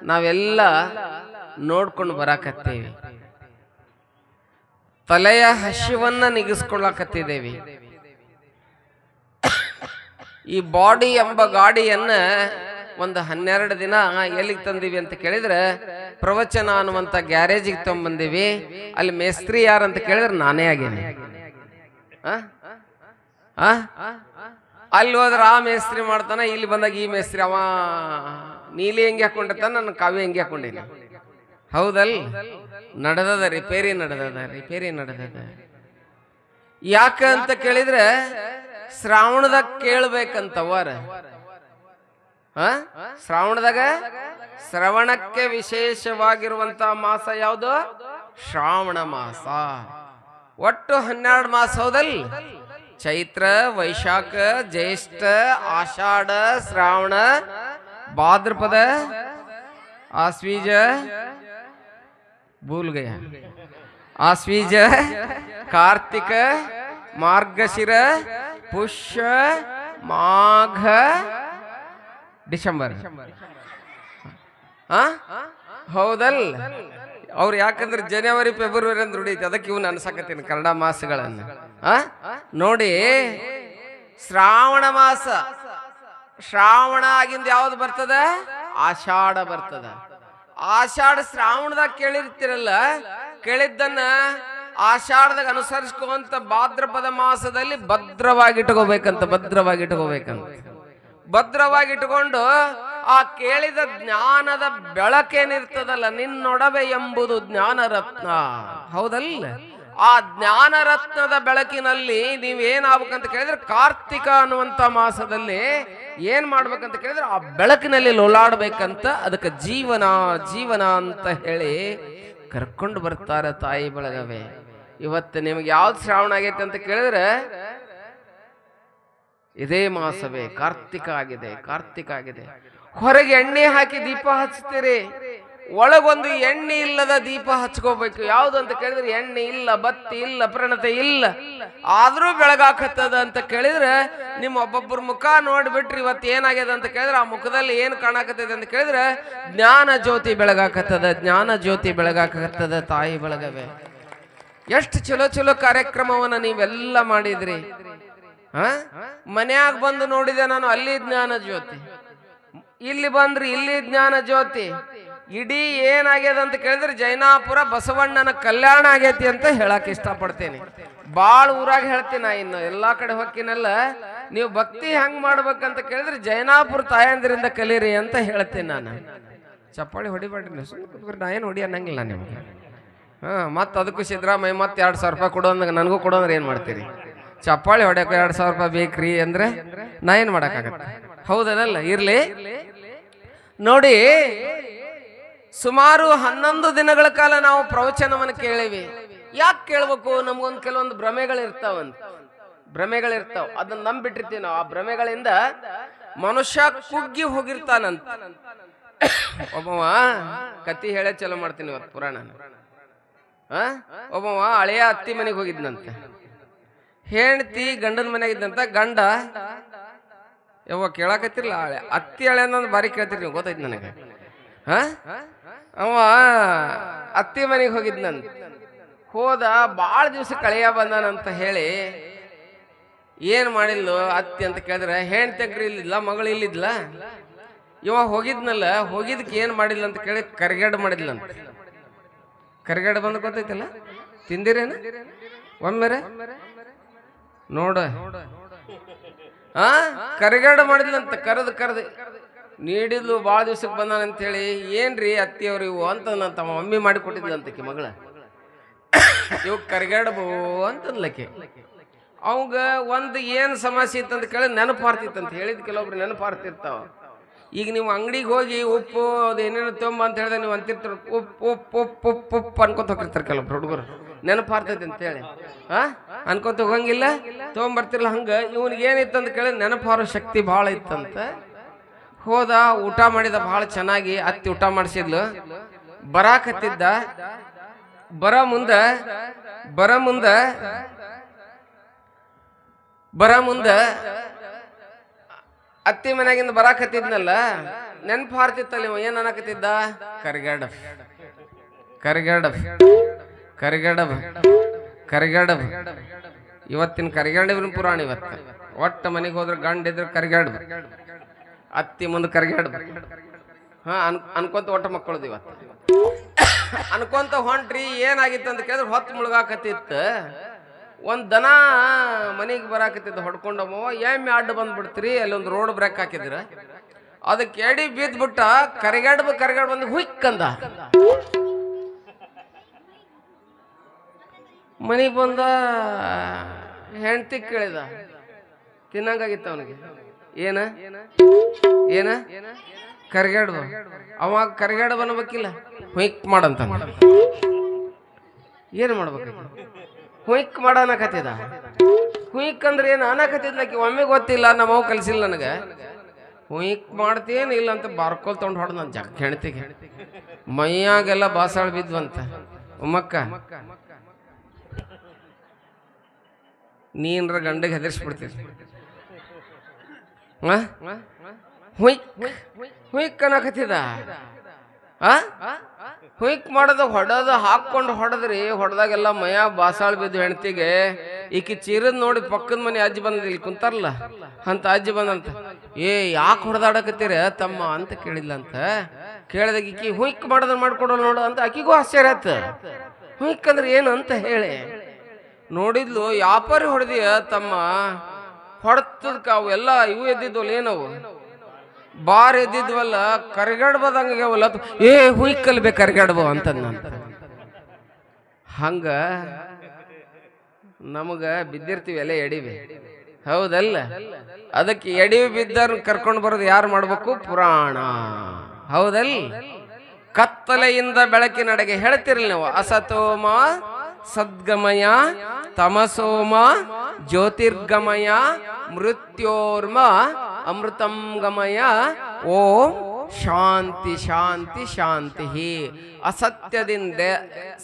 ನಾವೆಲ್ಲ ನೋಡ್ಕೊಂಡು ಬರಾಕತ್ತೇವಿ. ತಲೆಯ ಹಸಿವನ್ನ ನಿಗಿಸ್ಕೊಳ್ಳಕತ್ತಿದ್ದೇವೆ. ಈ ಬಾಡಿ ಎಂಬ ಗಾಡಿಯನ್ನ ಒಂದು 12 ದಿನ ಎಲ್ಲಿಗೆ ತಂದೀವಿ ಅಂತ ಕೇಳಿದ್ರೆ ಪ್ರವಚನ ಅನ್ನುವಂಥ ಗ್ಯಾರೇಜಿಗೆ ತಗೊಂಡ್ಬಂದೀವಿ. ಅಲ್ಲಿ ಮೇಸ್ತ್ರಿ ಯಾರಂತ ಕೇಳಿದ್ರೆ ನಾನೇ ಆಗೇನೆ. ಅಲ್ಲಿ ಹೋದ್ರೆ ಆ ಮೇಸ್ತ್ರಿ ಮಾಡ್ತಾನ, ಇಲ್ಲಿ ಬಂದಾಗ ಈ ಮೇಸ್ತ್ರಿ ಅವ ನೀಲಿ ಹೆಂಗೆ ಹಾಕೊಂಡಿರ್ತಾನ, ನನ್ನ ಕಾವ್ಯ ಹೆಂಗೆ ಹಾಕೊಂಡೀನಿ. ಹೌದಲ್? ನಡೆದದ ರಿಪೇರಿ ನಡೆದದ. ಯಾಕ ಅಂತ ಕೇಳಿದ್ರೆ ಶ್ರಾವಣದಾಗ ಕೇಳ್ಬೇಕಂತವರ. ಶ್ರಾವಣದಾಗ ಶ್ರವಣಕ್ಕೆ ವಿಶೇಷವಾಗಿರುವಂತ ಮಾಸ ಯಾವುದು? ಶ್ರಾವಣ ಮಾಸ. ಒಟ್ಟು 12 ಮಾಸ ಹೌದಲ್? ಚೈತ್ರ, ವೈಶಾಖ, ಜ್ಯೇಷ್ಠ, ಆಷಾಢ, ಶ್ರಾವಣ, ಭಾದ್ರಪದ, ಆಶ್ವೀಜ, ಭೂಲ್ ಗಯ, ಆಶ್ವೀಜ, ಕಾರ್ತಿಕ, ಮಾರ್ಗಶಿರ, ಪುಷ್ಯ, ಮಾಘ, ಡಿಸೆಂಬರ್. ಹೌದಲ್? ಅವ್ರು ಯಾಕಂದ್ರೆ ಜನವರಿ ಫೆಬ್ರವರಿ ಅಂತ ದುಡಿಯುತ್ತೆ, ಅದಕ್ಕೆ ಇವ್ನು ಅನ್ಸಕತ್ತೀನಿ ಕನ್ನಡ ಮಾಸಗಳನ್ನು. ನೋಡಿ, ಶ್ರಾವಣ ಮಾಸ, ಶ್ರಾವಣ ಆಗಿಂದ ಯಾವ್ದು ಬರ್ತದ? ಆಷಾಢ ಬರ್ತದ. ಆಷಾಢ ಶ್ರಾವಣದಾಗ ಕೇಳಿರ್ತಿರಲ್ಲ, ಕೇಳಿದ್ದನ್ನ ಆಷಾಢದಾಗ ಅನುಸರಿಸ್ಕೊಂತ ಭಾದ್ರಪದ ಮಾಸದಲ್ಲಿ ಭದ್ರವಾಗಿಟ್ಕೋಬೇಕಂತ. ಭದ್ರವಾಗಿಟ್ಟುಕೊಂಡು ಆ ಕೇಳಿದ ಜ್ಞಾನದ ಬೆಳಕೇನಿರ್ತದಲ್ಲ, ನಿನ್ನೊಡವೆ ಎಂಬುದು ಜ್ಞಾನರತ್ನ. ಹೌದಲ್ಲ? ಆ ಜ್ಞಾನರತ್ನದ ಬೆಳಕಿನಲ್ಲಿ ನೀವೇನಾಗ್ಬೇಕಂತ ಕೇಳಿದ್ರೆ ಕಾರ್ತಿಕ ಅನ್ನುವಂಥ ಮಾಸದಲ್ಲಿ ಏನ್ ಮಾಡ್ಬೇಕಂತ ಕೇಳಿದ್ರೆ ಆ ಬೆಳಕಿನಲ್ಲಿ ಲೋಲಾಡ್ಬೇಕಂತ. ಅದಕ್ಕೆ ಜೀವನ ಅಂತ ಹೇಳಿ ಕರ್ಕೊಂಡು ಬರ್ತಾರೆ ತಾಯಿ ಬಳಗವೇ. ಇವತ್ತು ನಿಮ್ಗೆ ಯಾವ್ದು ಶ್ರಾವಣ ಆಗೈತೆ ಅಂತ ಕೇಳಿದ್ರೆ ಇದೇ ಮಾಸವೇ, ಕಾರ್ತಿಕ ಆಗಿದೆ. ಹೊರಗೆ ಎಣ್ಣೆ ಹಾಕಿ ದೀಪ ಹಚ್ತೀರಿ, ಒಳಗೊಂದು ಎಣ್ಣೆ ಇಲ್ಲದ ದೀಪ ಹಚ್ಕೋಬೇಕು. ಯಾವ್ದು ಅಂತ ಕೇಳಿದ್ರೆ ಎಣ್ಣೆ ಇಲ್ಲ, ಬತ್ತಿ ಇಲ್ಲ, ಪ್ರಣತೆ ಇಲ್ಲ, ಆದ್ರೂ ಬೆಳಗಾಕತ್ತದ ಅಂತ ಕೇಳಿದ್ರೆ ನಿಮ್ಮ ಒಬ್ಬೊಬ್ಬರ ಮುಖ ನೋಡ್ಬಿಟ್ರಿ ಇವತ್ತು ಏನಾಗ್ಯದ ಅಂತ ಕೇಳಿದ್ರೆ ಆ ಮುಖದಲ್ಲಿ ಏನ್ ಕಾಣಕತ್ತದ ಅಂತ ಕೇಳಿದ್ರೆ ಜ್ಞಾನ ಜ್ಯೋತಿ ಬೆಳಗಾಕತ್ತದ. ತಾಯಿ ಬಳಗವೇ, ಎಷ್ಟು ಚಲೋ ಕಾರ್ಯಕ್ರಮವನ್ನ ನೀವೆಲ್ಲ ಮಾಡಿದ್ರಿ. ಮನ್ಯಾಗ ಬಂದು ನೋಡಿದೆ ನಾನು, ಅಲ್ಲಿ ಜ್ಞಾನ ಜ್ಯೋತಿ, ಇಲ್ಲಿ ಬಂದ್ರಿ ಇಲ್ಲಿ ಜ್ಞಾನ ಜ್ಯೋತಿ. ಇಡೀ ಏನಾಗ್ಯದ ಅಂತ ಕೇಳಿದ್ರೆ ಜೈನಾಪುರ ಬಸವಣ್ಣನ ಕಲ್ಯಾಣ ಆಗೈತಿ ಅಂತ ಹೇಳಕ್ ಇಷ್ಟಪಡ್ತೇನೆ. ಬಾಳ ಊರಾಗ ಹೇಳ್ತೀನಿ ನಾ, ಇನ್ನು ಎಲ್ಲಾ ಕಡೆ ಹೊಕ್ಕಿನೆಲ್ಲ ನೀವು ಭಕ್ತಿ ಹೆಂಗ್ ಮಾಡ್ಬೇಕಂತ ಕೇಳಿದ್ರೆ ಜೈನಾಪುರ ತಾಯಂದ್ರಿಂದ ಕಲೀರಿ ಅಂತ ಹೇಳ್ತೀನಿ ನಾನು. ಚಪ್ಪಾಳಿ ಹೊಡಿಬೇಡ್ರಿ, ನಾ ಏನು ಹೊಡಿ ಅನ್ನಂಗಿಲ್ಲ ನಿಮ್ಗೆ. ಮತ್ ಅದಕ್ಕೂ ಸಿದ್ದರಾಮಯ್ಯ ಮತ್ತೆ 2,000 ರೂಪಾಯಿ ಕೊಡೋಂದಾಗ ನನಗೂ ಕೊಡೋಂದ್ರೆ ಏನ್ ಮಾಡ್ತೀರಿ? ಚಪ್ಪಾಳಿ ಹೊಡ್ಯಕ್ಕೆ 2,000 ರೂಪಾಯಿ ಬೇಕ್ರಿ ಅಂದ್ರೆ ನಾ ಏನ್ ಮಾಡಕ್ಕಾಗತ್ತೆ? ಹೌದಲ್ಲ? ಇರ್ಲಿ ನೋಡಿ, ಸುಮಾರು 11 ದಿನಗಳ ಕಾಲ ನಾವು ಪ್ರವಚನವನ್ನು ಕೇಳಿವಿ. ಯಾಕೆ ಕೇಳ್ಬೇಕು? ನಮ್ಗೊಂದು ಕೆಲವೊಂದು ಭ್ರಮೆಗಳಿರ್ತಾವ, ಅದನ್ನ ನಂಬಿಟ್ಟಿರ್ತೀವಿ ನಾವು. ಆ ಭ್ರಮೆಗಳಿಂದ ಮನುಷ್ಯ ಕುಗ್ಗಿ ಹೋಗಿರ್ತಾನಂತ. ಒಬ್ಬವ ಕತಿ ಹೇಳೇ ಚಲೋ ಮಾಡ್ತೀನಿ ಇವತ್ತು ಪುರಾಣ. ಒಬ್ಬವ ಹಳೆಯ ಅತ್ತಿ ಮನೆಗೆ ಹೋಗಿದ್ನಂತೆ. ಹೆಂಡತಿ ಗಂಡನ ಮನೆಯಾಗಿದ್ದಂತ. ಗಂಡ ಯಾವ ಕೇಳಾಕತ್ತಿರ್ಲ, ಅತ್ತಿ ಹಳೆ ಅನ್ನೋದು ಬಾರಿ ಕೇಳ್ತಿರಿ ನೀವು, ಗೊತ್ತೈತಿ ನನಗೆ. ಅವ ಅತ್ತಿ ಮನೆಗೆ ಹೋಗಿದ್ನಂತ. ಹೋದ, ಭಾಳ ದಿವ್ಸ ಕಳೆಯ ಬಂದಾನಂತ ಹೇಳಿ ಏನ್ ಮಾಡಿದ್ಲು ಅತ್ತಿ ಅಂತ ಕೇಳಿದ್ರೆ ಹೆಂಡತಿ ಅಗ್ರಿ ಇಲ್ಲಿದ್ಲ, ಮಗಳು ಇಲ್ಲಿದ್ಲ. ಇವ ಹೋಗಿದ್ನಲ್ಲ, ಹೋಗಿದ್ಕೆ ಏನ್ ಮಾಡಿದ್ಲ ಅಂತ ಕೇಳಿ ಕರಿಗಡ್ಡು ಮಾಡಿದ್ಲಂತ. ಕರಿಗಡ್ಡು ಬಂದು ಗೊತ್ತೈತಲ್ಲ, ತಿಂದಿರೇನ ಒಮ್ಮೆರೆ ನೋಡ. ಕರಿಗಡ್ಡು ಮಾಡಿದ್ಲಂತ. ಕರೆದು ನೀಡಿದ್ಲು, ಭಾಳ ದಿವ್ಸಕ್ಕೆ ಬಂದಾನಂತ ಹೇಳಿ. ಏನ್ರಿ ಅತ್ತಿಯವ್ರು ಇವು ಅಂತ ತಮ್ಮ ಮಮ್ಮಿ ಮಾಡಿ ಕೊಟ್ಟಿದ್ಲಂತಕ್ಕೆ ಮಗಳ. ಇವು ಕರಿಗಡ್ಬು ಅಂತನ್ಲಕ್ಕೆ. ಅವಾಗ ಒಂದು ಏನ್ ಸಮಸ್ಯೆ ಇತ್ತಂತ ಕೇಳಿ ನೆನಪು ಹಾರ್ತಿತ್ತಂತ ಹೇಳಿದ್. ಕೆಲವೊಬ್ರು ನೆನಪು ಹಾರ್ತಿರ್ತಾವ. ಈಗ ನೀವು ಅಂಗಡಿಗೆ ಹೋಗಿ ಉಪ್ಪು ಅದು ಏನೇನು ತೊಂಬ ಅಂತ ಹೇಳಿದ್ರೆ ನೀವು ಅಂತಿರ್ತಾರೆ, ಉಪ್ಪು ಅನ್ಕೊತ ಹೋಗಿರ್ತಾರೆ ಕೆಲವೊಬ್ರು ಹುಡುಗರು. ನೆನಪು ಹಾರ್ತೈತಿ ಅಂತ ಹೇಳಿ ಅನ್ಕೊತ ಹೋಗಂಗಿಲ್ಲ, ತೊಗೊಂಬರ್ತಿರ್ಲ. ಹಂಗ ಇವನಿಗೆ ಏನಿತ್ತಂತ ಕೇಳಿ ನೆನಪು ಹಾರೋ ಶಕ್ತಿ ಭಾಳ ಇತ್ತಂತ. ಹೋದ, ಊಟ ಮಾಡಿದ ಭಾಳ ಚೆನ್ನಾಗಿ. ಅತ್ತಿ ಊಟ ಮಾಡಿಸಿದ್ಲು. ಬರಾಕತ್ತಿದ್ದ. ಬರ ಮುಂದ ಅತ್ತಿ ಮನೆಯಾಗಿಂದ ಬರಾಕತ್ತಿದ್ನಲ್ಲ, ನೆನ್ಪು ಹಾರ್ತಿತ್ತಲ್ಲ ಇವ ಏನ್ ಅನ್ನಕತ್ತಿದ್ದ ಕರಿಗಡ ಕರಿಗಡ ಕರಿಗಡ ಕರಿಗಡ ಇವತ್ತಿನ ಕರಿಗಡವಿನ ಪುರಾಣ ಇವತ್ತು ಒಟ್ಟ ಮನೆಗೆ ಹೋದ್ರೆ ಗಂಡ ಇದ್ರೆ ಕರಿಗಾಡ ಅತ್ತಿ ಮುಂದೆ ಕರಿಗಾಡ ಹಾ ಅನ್ಕೊಂತ ಒಟ್ಟ ಮಕ್ಕಳದು ಇವತ್ತು ಅನ್ಕೊಂತ ಹೊಂಟ್ರಿ ಏನಾಗಿತ್ತು ಅಂತ ಕೇಳಿದ್ರೆ ಹೊತ್ತು ಮುಳುಗಾಕತ್ತಿತ್ತ ಒಂದ್ ದನ ಮನೆಗೆ ಬರಾಕತ್ತಿದ್ದ ಹೊಡ್ಕೊಂಡಮ್ಮ ಎಮ್ಮೆ ಅಡ್ಡ ಬಂದ್ಬಿಡ್ತೀರಿ ಅಲ್ಲಿ ಒಂದು ರೋಡ್ ಬ್ರೇಕ್ ಹಾಕಿದ್ರ ಅದಕ್ಕೆ ಎಡಿ ಬಿದ್ಬಿಟ್ಟ ಕರಿಗಾಡ ಬಂದು ಹುಯ್ಕಂದ ಮನೆಗೆ ಬಂದ ಹೆಂಡತಿ ಕೇಳಿದ ತಿನ್ನಂಗಾಗಿತ್ತ ಅವನಿಗೆ ಏನ ಏನ ಕರಿಗಾಡ ಅವಾಗ ಕರಿಗಾಡ ಬನ್ಬೇಕಿಲ್ಲ ಹುಯ್ಕ್ ಮಾಡಂತ ಏನ್ ಮಾಡ್ಬೇಕು ಹುಯ್ಕ್ ಮಾಡನಕತ್ತಿದ ಹುಯ್ಕ್ ಅಂದ್ರೆ ಏನು ಅನ್ನಕತ್ತಿದ್ಲಕಿ ಒಮ್ಮೆ ಗೊತ್ತಿಲ್ಲ ನಮ್ಮವ್ ಕಲಿಸಿಲ್ಲ ನನಗೆ ಹುಯ್ಕ್ ಮಾಡ್ತೇನು ಇಲ್ಲ ಅಂತ ಬಾರ್ಕೋಲ್ ತೊಗೊಂಡು ಹೊಡೆದ್ ನನ್ನ ಜಗ್ ಹೆಣ್ತಿಗೆ ಮೈಯಾಗೆಲ್ಲ ಬಾಸಾಳ ಬಿದ್ವಂತ ಉಮ್ಮಕ್ಕ ನೀನ್ರ ಗಂಡಿಗೆ ಹೆದರ್ಸ್ಬಿಡ್ತೀರಿ ಹುಯ್ಕ್ ಹುಯ್ಕ್ ಅನ್ನಕತ್ತಿದ ಹುಯ್ಕ್ ಮಾಡೋದು ಹೊಡೋದು ಹಾಕೊಂಡು ಹೊಡೆದ್ರಿ ಹೊಡೆದಾಗೆಲ್ಲ ಮಯ ಬಾಸಾಳ್ ಬಿದ್ದು ಹೆಣ್ತಿಗೆ ಈಕಿ ಚೀರದ್ ನೋಡಿ ಪಕ್ಕದ ಮನೆ ಅಜ್ಜಿ ಬಂದ ಇಲ್ಲಿ ಕುಂತಾರಲ್ಲ ಅಂತ ಅಜ್ಜಿ ಬಂದಂತ ಏ ಯಾಕೆ ಹೊಡೆದಾಡಕತ್ತೀರ ತಮ್ಮ ಅಂತ ಕೇಳಿದ್ಲಂತ ಕೇಳಿದಾಗ ಈಕಿ ಹುಯ್ಕ್ ಮಾಡೋದನ್ನ ಮಾಡ್ಕೊಡೋಲ್ಲ ನೋಡು ಅಂತ ಆಕಿಗೂ ಆಶ್ಚರ್ಯ ಆಯ್ತು ಹುಯ್ಕ್ ಅಂದ್ರೆ ಏನು ಅಂತ ಹೇಳಿ ನೋಡಿದ್ಲು ಯಾಪಾರಿ ಹೊಡೆದಿಯ ತಮ್ಮ ಹೊಡ್ತದ್ಕ ಅವೆಲ್ಲ ಇವು ಎದ್ದಿದ್ವಲ್ಲ ಏನವು ಬಾರ್ ಎದ್ದಿದ್ವಲ್ಲ ಕರಿಗಾಡ್ಬೋದಂಗಾಗ್ಯಾವಲ್ಲ ಏ ಹುಯ್ಕಲ್ಬೇಕು ಕರಿಗಾಡ್ಬೋ ಅಂತಂದಂತ ಹಂಗ ನಮಗ ಬಿದ್ದಿರ್ತೀವಿ ಎಲ್ಲ ಎಡಿವಿ ಹೌದಲ್ಲ ಅದಕ್ಕೆ ಎಡಿವಿ ಬಿದ್ದಾರ ಕರ್ಕೊಂಡು ಬರೋದು ಯಾರು ಮಾಡ್ಬೇಕು ಪುರಾಣ ಹೌದಲ್ಲ ಕತ್ತಲೆಯಿಂದ ಬೆಳಕಿನಡೆಗೆ ಹೇಳ್ತಿರ್ಲಿ ನೀವು ಅಸತೋಮ ಸದ್ಗಮಯ ತಮಸೋಮ ಜ್ಯೋತಿರ್ಗಮಯ ಮೃತ್ಯೋರ್ಮ ಅಮೃತಂ ಗಮಯ ಓಂ ಶಾಂತಿ ಶಾಂತಿ ಶಾಂತಿ ಅಸತ್ಯದಿಂದ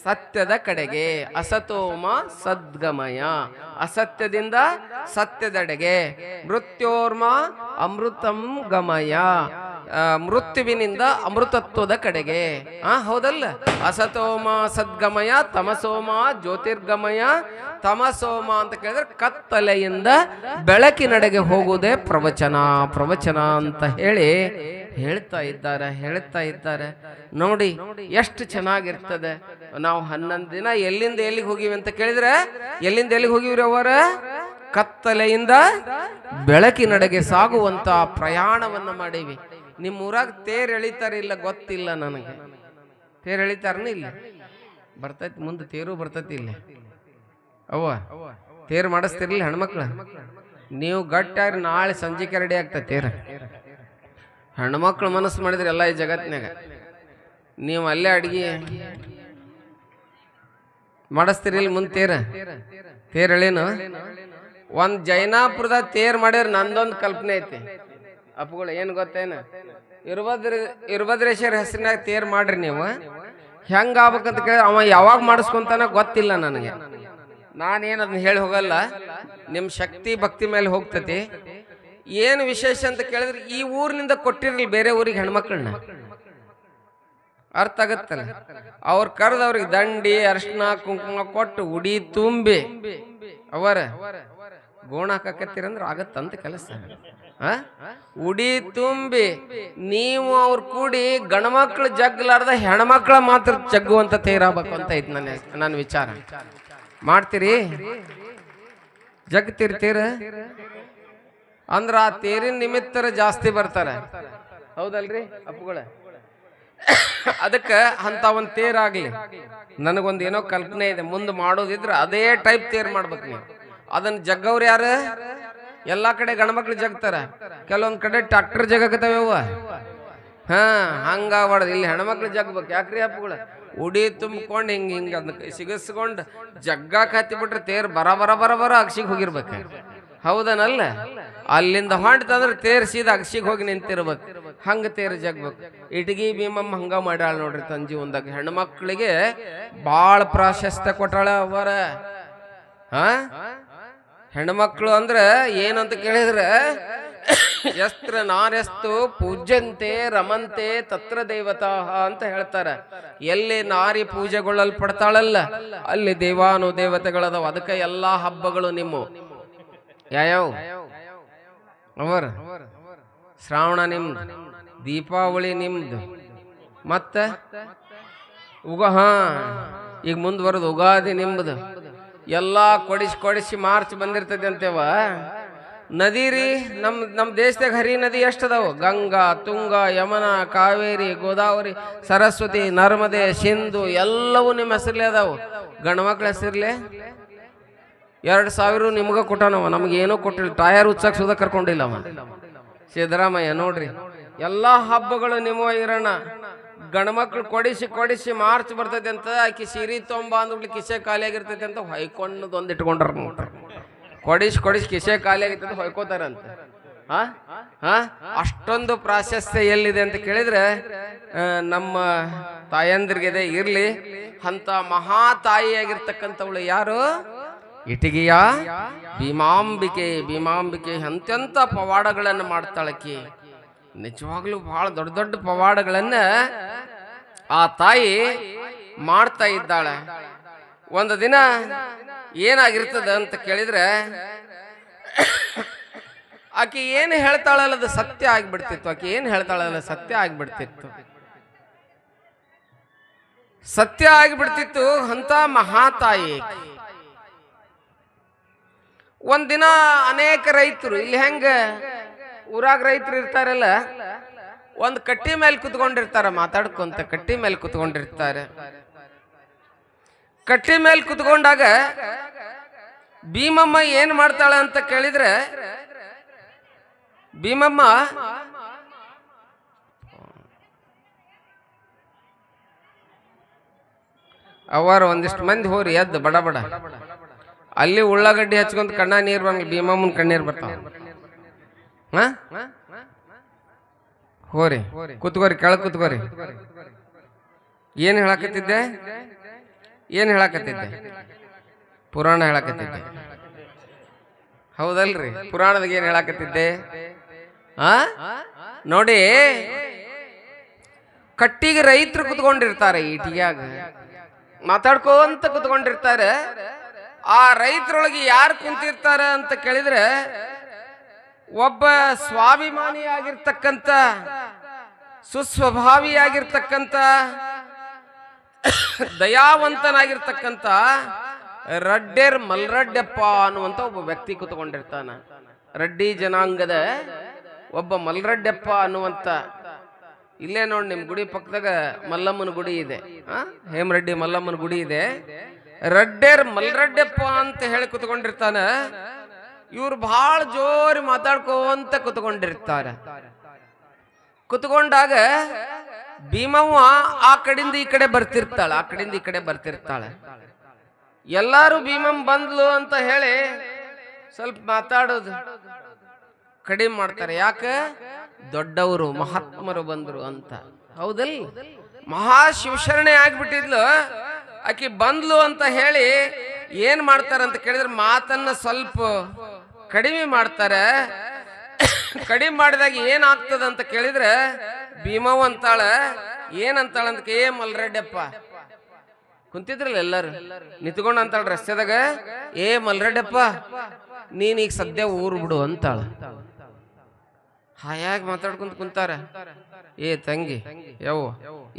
ಸತ್ಯದ ಕಡೆಗೆ ಅಸತೋಮ ಸದ್ಗಮಯ ಅಸತ್ಯದಿಂದ ಸತ್ಯದೆಡೆಗೆ ಮೃತ್ಯೋರ್ಮ ಅಮೃತಂ ಗಮಯ ಮೃತ್ಯುವಿನಿಂದ ಅಮೃತತ್ವದ ಕಡೆಗೆ ಹೌದಲ್ಲ ಅಸತೋಮ ಸದ್ಗಮಯ ತಮಸೋಮ ಜ್ಯೋತಿರ್ಗಮಯ ತಮಸೋಮ ಅಂತ ಕೇಳಿದ್ರೆ ಕತ್ತಲೆಯಿಂದ ಬೆಳಕಿನಡೆಗೆ ಹೋಗುವುದೇ ಪ್ರವಚನ ಪ್ರವಚನ ಅಂತ ಹೇಳಿ ಹೇಳ್ತಾ ಇದ್ದಾರೆ ನೋಡಿ ಎಷ್ಟು ಚೆನ್ನಾಗಿರ್ತದೆ ನಾವು 11 ದಿನ ಎಲ್ಲಿಂದ ಎಲ್ಲಿಗೆ ಹೋಗಿವಿ ಅಂತ ಕೇಳಿದ್ರೆ ಎಲ್ಲಿಂದ ಎಲ್ಲಿಗೆ ಹೋಗಿವ್ರಿ ಅವರ ಕತ್ತಲೆಯಿಂದ ಬೆಳಕಿನಡೆಗೆ ಸಾಗುವಂತ ಪ್ರಯಾಣವನ್ನ ಮಾಡೀವಿ ನಿಮ್ಮ ಊರಾಗ ತೇರ್ ಎಳಿತಾರಿಲ್ಲ ಗೊತ್ತಿಲ್ಲ ನನಗೆ ತೇರ್ ಎಳಿತಾರನ ಇಲ್ಲ ಬರ್ತೈತಿ ಮುಂದೆ ತೇರು ಬರ್ತೈತಿ ಇಲ್ಲ ಅವ್ವ ತೇರು ಮಾಡಿಸ್ತಿರ್ಲಿ ಹೆಣ್ಮಕ್ಳು ನೀವು ಗಟ್ಟಾರಿ ನಾಳೆ ಸಂಜೆಗೆ ರೆಡಿ ಆಗ್ತದೆ ತೇರ ಹೆಣ್ಮಕ್ಳು ಮನಸ್ಸು ಮಾಡಿದ್ರೆ ಎಲ್ಲ ಈ ಜಗತ್ತಿನಾಗ ನೀವು ಅಲ್ಲೇ ಅಡ್ಗಿ ಮಾಡಿಸ್ತಿರಿಲ್ಲ ಮುಂದೆ ತೇರ್ ಎಳೇನು ಒಂದ್ ಜೈನಾಪುರದ ತೇರ್ ಮಾಡ್ಯಾರ ನಂದೊಂದು ಕಲ್ಪನೆ ಐತಿ ಅಪ್ಪಗಳು ಏನು ಗೊತ್ತೇನ ಇರ್ಭದ್ರೇಶ್ವರ ಹೆಸರಿನಾಗ ತೇರ್ ಮಾಡ್ರಿ ನೀವು ಹೆಂಗ ಆಗ್ಬೇಕಂತ ಕೇಳಿ ಅವ ಯಾವಾಗ ಮಾಡಿಸ್ಕೊಂತಾನ ಗೊತ್ತಿಲ್ಲ ನನಗೆ ನಾನೇನು ಅದನ್ನ ಹೇಳಿ ಹೋಗಲ್ಲ ನಿಮ್ಮ ಶಕ್ತಿ ಭಕ್ತಿ ಮೇಲೆ ಹೋಗ್ತತಿ ಏನು ವಿಶೇಷ ಅಂತ ಕೇಳಿದ್ರೆ ಈ ಊರಿನಿಂದ ಕೊಟ್ಟಿರ್ಲಿ ಬೇರೆ ಊರಿಗೆ ಹೆಣ್ಮಕ್ಳನ್ನ ಅರ್ಥ ಆಗತ್ತಲ್ಲ ಅವ್ರು ಕರೆದು ಅವ್ರಿಗೆ ದಂಡಿ ಅರ್ಶಿನ ಕುಂಕುಮ ಕೊಟ್ಟು ಉಡಿ ತುಂಬಿ ಅವರ ಗೋಣ ಹಾಕತ್ತೀರಂದ್ರೆ ಆಗತ್ತಂತ ಕೆಲಸ ಉಡಿ ತುಂಬಿ ನೀವು ಅವ್ರು ಕೂಡಿ ಗಣಮಕ್ಳು ಜಗ್ಲಾರ್ದ ಹೆಣ್ಮಕ್ಳ ಮಾತ್ರ ಜಗ್ಗುವಂತ ತೇರಾಗಬೇಕು ಅಂತ ಐತಿ ನನ್ನ ವಿಚಾರ ಮಾಡ್ತೀರಿ ಜಗ್ತಿರ್ತೀರ ಅಂದ್ರ ಆ ತೇರಿನ ನಿಮಿತ್ತರ ಜಾಸ್ತಿ ಬರ್ತಾರೆ ಹೌದಲ್ರಿ ಅಪ್ಪುಗಳ ಅದಕ್ಕ ಅಂತ ಒಂದ್ ತೇರಾಗ್ಲಿ ನನಗೊಂದು ಏನೋ ಕಲ್ಪನೆ ಇದೆ ಮುಂದೆ ಮಾಡೋದಿದ್ರೆ ಅದೇ ಟೈಪ್ ತೇರ್ ಮಾಡ್ಬೇಕು ನೀವು ಅದನ್ನ ಜಗ್ಗವ್ರು ಯಾರು ಎಲ್ಲಾ ಕಡೆ ಗಣಮಕ್ಳು ಜಗ್ತಾರ ಕೆಲವೊಂದ್ ಕಡೆ ಟ್ರಾಕ್ಟರ್ ಜಗಕತ್ತವ ಹಂಗಾಗ್ಬಾರ್ದು ಇಲ್ಲಿ ಹೆಣ್ಮಕ್ಳು ಜಗ್ಬೇಕು ಯಾಕ್ರಿ ಹಪ್ಪಗಳ ಉಡಿ ತುಂಬಿಕೊಂಡು ಹಿಂಗ ಅದನ್ನ ಸಿಗಸ್ಕೊಂಡು ಜಗ್ಗಾಕ್ ಹತ್ತಿ ಬಿಟ್ರೆ ತೇರ್ ಬರ ಅಕ್ಷಿಗೆ ಹೋಗಿರ್ಬೇಕು ಹೌದನಲ್ಲ ಅಲ್ಲಿಂದ ಹೊಂಟಂದ್ರೆ ತೇರ್ ಸೀದಾ ಅಕ್ಷಿಗೆ ಹೋಗಿ ನಿಂತಿರ್ಬೇಕು ಹಂಗ ತೇರ್ ಜಗ್ಬೇಕು ಇಟಗಿ ಭೀಮಮ್ಮ ಹಂಗ ಮಾಡ್ಯಾಳ ನೋಡ್ರಿ ತಂಜಿ ಒಂದಾಗ ಹೆಣ್ಮಕ್ಳಿಗೆ ಬಾಳ ಪ್ರಾಶಸ್ತ್ಯ ಕೊಟ್ಟಾಳ ಅವರ ಹೆಣ್ಮಕ್ಳು ಅಂದ್ರೆ ಏನಂತ ಕೇಳಿದ್ರೆ ಯಸ್ತ್ರ ನಾರ್ಯಸ್ತು ಪೂಜ್ಯಂತೆ ರಮಂತೆ ತತ್ರ ದೇವತಾ ಅಂತ ಹೇಳ್ತಾರೆ. ಎಲ್ಲಿ ನಾರಿ ಪೂಜೆಗೊಳ್ಳಲ್ಪಡ್ತಾಳಲ್ಲ ಅಲ್ಲಿ ದೇವಾನು ದೇವತೆಗಳದಾವ. ಅದಕ್ಕೆ ಎಲ್ಲಾ ಹಬ್ಬಗಳು ನಿಮ್ಮ ಯಾವ್ಯಾವ ಅವರ ಶ್ರಾವಣ ನಿಮ್ದು, ದೀಪಾವಳಿ ನಿಮ್ದು, ಮತ್ತೆ ಈಗ ಮುಂದೆ ಬರೋದು ಉಗಾದಿ ನಿಮ್ದು. ಎಲ್ಲ ಕೊಡಿಸಿ ಮಾರ್ಚ್ ಬಂದಿರ್ತದೆ ಅಂತೇವ. ನದಿ ರೀ, ನಮ್ಮ ದೇಶದಾಗ ಹರಿ ನದಿ ಎಷ್ಟದಾವ? ಗಂಗಾ, ತುಂಗ, ಯಮುನಾ, ಕಾವೇರಿ, ಗೋದಾವರಿ, ಸರಸ್ವತಿ, ನರ್ಮದೆ, ಸಿಂಧು ಎಲ್ಲವೂ ನಿಮ್ಮ ಹೆಸರ್ಲೆ ಅದಾವು. ಗಂಡ್ಮಕ್ಳ ಹೆಸರ್ಲೆ 2,000 ನಿಮ್ಗ ಕೊಟ್ಟಾನವ, ನಮಗೇನೋ ಕೊಟ್ಟಿಲ್ಲ. ಟಯರ್ ಉಚ್ಚಕ್ ಸುದ ಕರ್ಕೊಂಡಿಲ್ಲ ಅವ ಸಿದ್ದರಾಮಯ್ಯ. ನೋಡ್ರಿ ಎಲ್ಲಾ ಹಬ್ಬಗಳು ನಿಮ್ಮ ಇರೋಣ. ಗಂಡ್ಮಕ್ಳು ಕೊಡಿಸಿ ಮಾರ್ಚ್ ಬರ್ತೈತೆ ಅಂತ ಆಕಿ ಸೀರೆ ತೊಂಬ ಅಂದ್ಬಿಟ್ಟು ಕಿಸೆ ಖಾಲಿಯಾಗಿರ್ತೈತೆ ಅಂತ ಹೊಯ್ಕೊಂಡದ್ ಒಂದು ಇಟ್ಕೊಂಡ್ರ. ಕೊಡಿಸಿ ಕಿಸೆ ಖಾಲಿಯಾಗಿರ್ತದೆ ಹೊಯ್ಕೋತಾರಂತ. ಅಷ್ಟೊಂದು ಪ್ರಾಶಸ್ತ್ಯ ಎಲ್ಲಿದೆ ಅಂತ ಕೇಳಿದ್ರೆ ನಮ್ಮ ತಾಯಂದ್ರಿಗಿದೆ. ಇರ್ಲಿ, ಅಂತ ಮಹಾ ತಾಯಿಯಾಗಿರ್ತಕ್ಕಂಥವಳು ಯಾರು? ಇಟಗಿಯ ಭೀಮಾಂಬಿಕೆ ಅಂತ್ಯಂತ ಪವಾಡಗಳನ್ನು ಮಾಡ್ತಾಳಕಿ. ನಿಜವಾಗ್ಲೂ ಬಹಳ ದೊಡ್ಡ ದೊಡ್ಡ ಪವಾಡಗಳನ್ನ ಆ ತಾಯಿ ಮಾಡ್ತಾ ಇದ್ದಾಳೆ. ಒಂದು ದಿನ ಏನಾಗಿರ್ತದ ಅಂತ ಕೇಳಿದ್ರೆ ಆಕೆ ಏನು ಹೇಳ್ತಾಳಲ್ಲ ಅದು ಸತ್ಯ ಆಗ್ಬಿಡ್ತಿತ್ತು. ಆಕೆ ಏನು ಹೇಳ್ತಾಳಲ್ಲ ಸತ್ಯ ಆಗ್ಬಿಡ್ತಿತ್ತು. ಅಂತ ಮಹಾತಾಯಿ. ಒಂದಿನ ಅನೇಕ ರೈತರು, ಇಲ್ಲಿ ಹೆಂಗ ಊರಾಗ ರೈತರು ಇರ್ತಾರಲ್ಲ, ಒಂದು ಕಟ್ಟಿ ಮೇಲೆ ಕುತ್ಕೊಂಡಿರ್ತಾರ, ಮಾತಾಡ್ಕೊಂತ ಕಟ್ಟಿ ಮೇಲೆ ಕುತ್ಕೊಂಡಿರ್ತಾರೆ. ಕಟ್ಟಿ ಮೇಲೆ ಕುತ್ಕೊಂಡಾಗ ಭೀಮಮ್ಮ ಏನ್ ಮಾಡ್ತಾಳ ಅಂತ ಕೇಳಿದ್ರೆ, ಭೀಮಮ್ಮ ಅವರ ಒಂದಿಷ್ಟು ಮಂದಿ ಹೋರಿ ಎದ್ದು ಬಡ ಬಡ ಅಲ್ಲಿ ಉಳ್ಳಾಗಡ್ಡಿ ಹಚ್ಕೊಂತ ಕಣ್ಣ ನೀರ್ ಬರಂಗಿಲ್ಲ, ಭೀಮಮ್ಮನ ಕಣ್ಣೀರ್ ಬರ್ತಾವ. ಹೋರಿ ಕುತ್ಕೋರಿ, ಕೆಳಗ್ ಕುತ್ಕೋರಿ. ಏನ್ ಹೇಳಕತ್ತಿದ್ದೆ? ಪುರಾಣ ಹೇಳಕತ್ತಿದ್ದೆ, ಹೌದಲ್ರಿ? ಪುರಾಣದಾಗ ಏನ್ ಹೇಳಕತ್ತಿದ್ದೆ? ನೋಡಿ, ಕಟ್ಟಿಗೆ ರೈತರು ಕುತ್ಕೊಂಡಿರ್ತಾರೆ, ಈಟಿಗ್ಯಾಗ ಮಾತಾಡ್ಕೋಂತ ಕುತ್ಕೊಂಡಿರ್ತಾರೆ. ಆ ರೈತರೊಳಗೆ ಯಾರು ಕುಂತಿರ್ತಾರ ಅಂತ ಕೇಳಿದ್ರೆ, ಒಬ್ಬ ಸ್ವಾಭಿಮಾನಿಯಾಗಿರ್ತಕ್ಕಂಥ, ಸುಸ್ವಭಾವಿಯಾಗಿರ್ತಕ್ಕಂಥ, ದಯಾವಂತನಾಗಿರ್ತಕ್ಕಂಥ ರಡ್ಡೇರ್ ಮಲ್ರಡ್ಡಪ್ಪ ಅನ್ನುವಂಥ ಒಬ್ಬ ವ್ಯಕ್ತಿ ಕುತ್ಕೊಂಡಿರ್ತಾನ. ರಡ್ಡಿ ಜನಾಂಗದ ಒಬ್ಬ ಮಲ್ರಡ್ಡಪ್ಪ ಅನ್ನುವಂಥ, ಇಲ್ಲೇ ನೋಡಿ ನಿಮ್ ಗುಡಿ ಪಕ್ಕದಾಗ ಮಲ್ಲಮ್ಮನ ಗುಡಿ ಇದೆ, ಹೇಮರೆಡ್ಡಿ ಮಲ್ಲಮ್ಮನ ಗುಡಿ ಇದೆ. ರಡ್ಡೇರ್ ಮಲ್ರಡ್ಡಪ್ಪ ಅಂತ ಹೇಳಿ ಕುತ್ಕೊಂಡಿರ್ತಾನ. ಇವ್ರು ಬಹಳ ಜೋರಿ ಮಾತಾಡ್ಕೋಂತ ಕುತ್ಕೊಂಡಿರ್ತಾರೆ. ಕುತ್ಕೊಂಡಾಗ ಭೀಮವ್ವ ಆ ಕಡೆಯಿಂದ ಈ ಕಡೆ ಬರ್ತಿರ್ತಾಳೆ, ಎಲ್ಲಾರು ಭೀಮಮ್ಮ ಬಂದ್ಲು ಅಂತ ಹೇಳಿ ಸ್ವಲ್ಪ ಮಾತಾಡೋದು ಕಡಿಮೆ ಮಾಡ್ತಾರೆ. ಯಾಕೆ? ದೊಡ್ಡವರು ಮಹಾತ್ಮರು ಬಂದ್ರು ಅಂತ. ಹೌದಲ್? ಮಹಾ ಶಿವಶರಣೆ ಆಗ್ಬಿಟ್ಟಿದ್ಲು ಆಕಿ, ಬಂದ್ಲು ಅಂತ ಹೇಳಿ ಏನ್ ಮಾಡ್ತಾರಂತ ಕೇಳಿದ್ರೆ ಮಾತನ್ನ ಸ್ವಲ್ಪ ಕಡಿಮೆ ಮಾಡ್ತಾರೆ. ಕಡಿಮೆ ಮಾಡಿದಾಗ ಏನಾಗ್ತದ ಅಂತ ಕೇಳಿದ್ರೆ, ಭೀಮವ್ವ ಅಂತಾಳ, ಏನಂತಾಳಂತ, ಏ ಮಲ್ರೆಡ್ಡಪ್ಪ ಕುಂತಿದ್ರಲ್ಲ ಎಲ್ಲಾರು ನಿಂತ್ಕೊಂಡ್ ಅಂತಾಳ ರಸ್ತೆದಾಗ, ಏ ಮಲ್ರೆಡ್ಡಪ್ಪ ನೀನ್ ಈಗ ಸದ್ಯ ಊರು ಬಿಡು ಅಂತಾಳ. ಹಾಯಾಗಿ ಮಾತಾಡ್ಕೊಂತ ಕುಂತಾರ. ಏ ತಂಗಿ ಯವ್ವ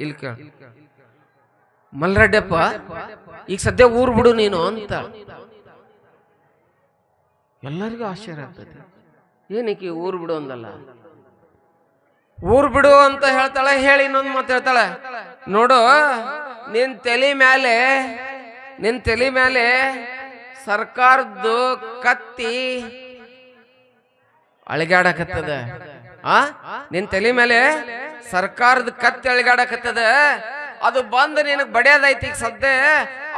ಇಲ್ಲಿ ಕೇಳ, ಮಲ್ರೆಡ್ಡಪ್ಪ ಈಗ ಸದ್ಯ ಊರು ಬಿಡು ನೀನು ಅಂತ. ಎಲ್ಲರಿಗೂ ಆಶ್ಚರ್ಯ ಆಗ್ತದೆ, ಏನಕ್ಕೆ ಊರು ಬಿಡು ಅಂದಲ್ಲ, ಊರು ಬಿಡು ಅಂತ ಹೇಳ್ತಾಳೆ. ಹೇಳಿ ಇನ್ನೊಂದು ಮಾತು ಹೇಳ್ತಾಳೆ, ನೋಡು ನಿನ್ ತಲೆ ಮೇಲೆ ಸರ್ಕಾರದ್ದು ಕತ್ತಿ ಅಳಿಗಾಡಕತ್ತದ. ನಿನ್ ತಲೆ ಮೇಲೆ ಸರ್ಕಾರದ ಕತ್ತಿ ಅಳಿಗಾಡಕತ್ತದ, ಅದು ಬಂದು ನಿನಗೆ ಬಡಿಯೋದೈತಿ. ಈಗ ಸದ್ಯ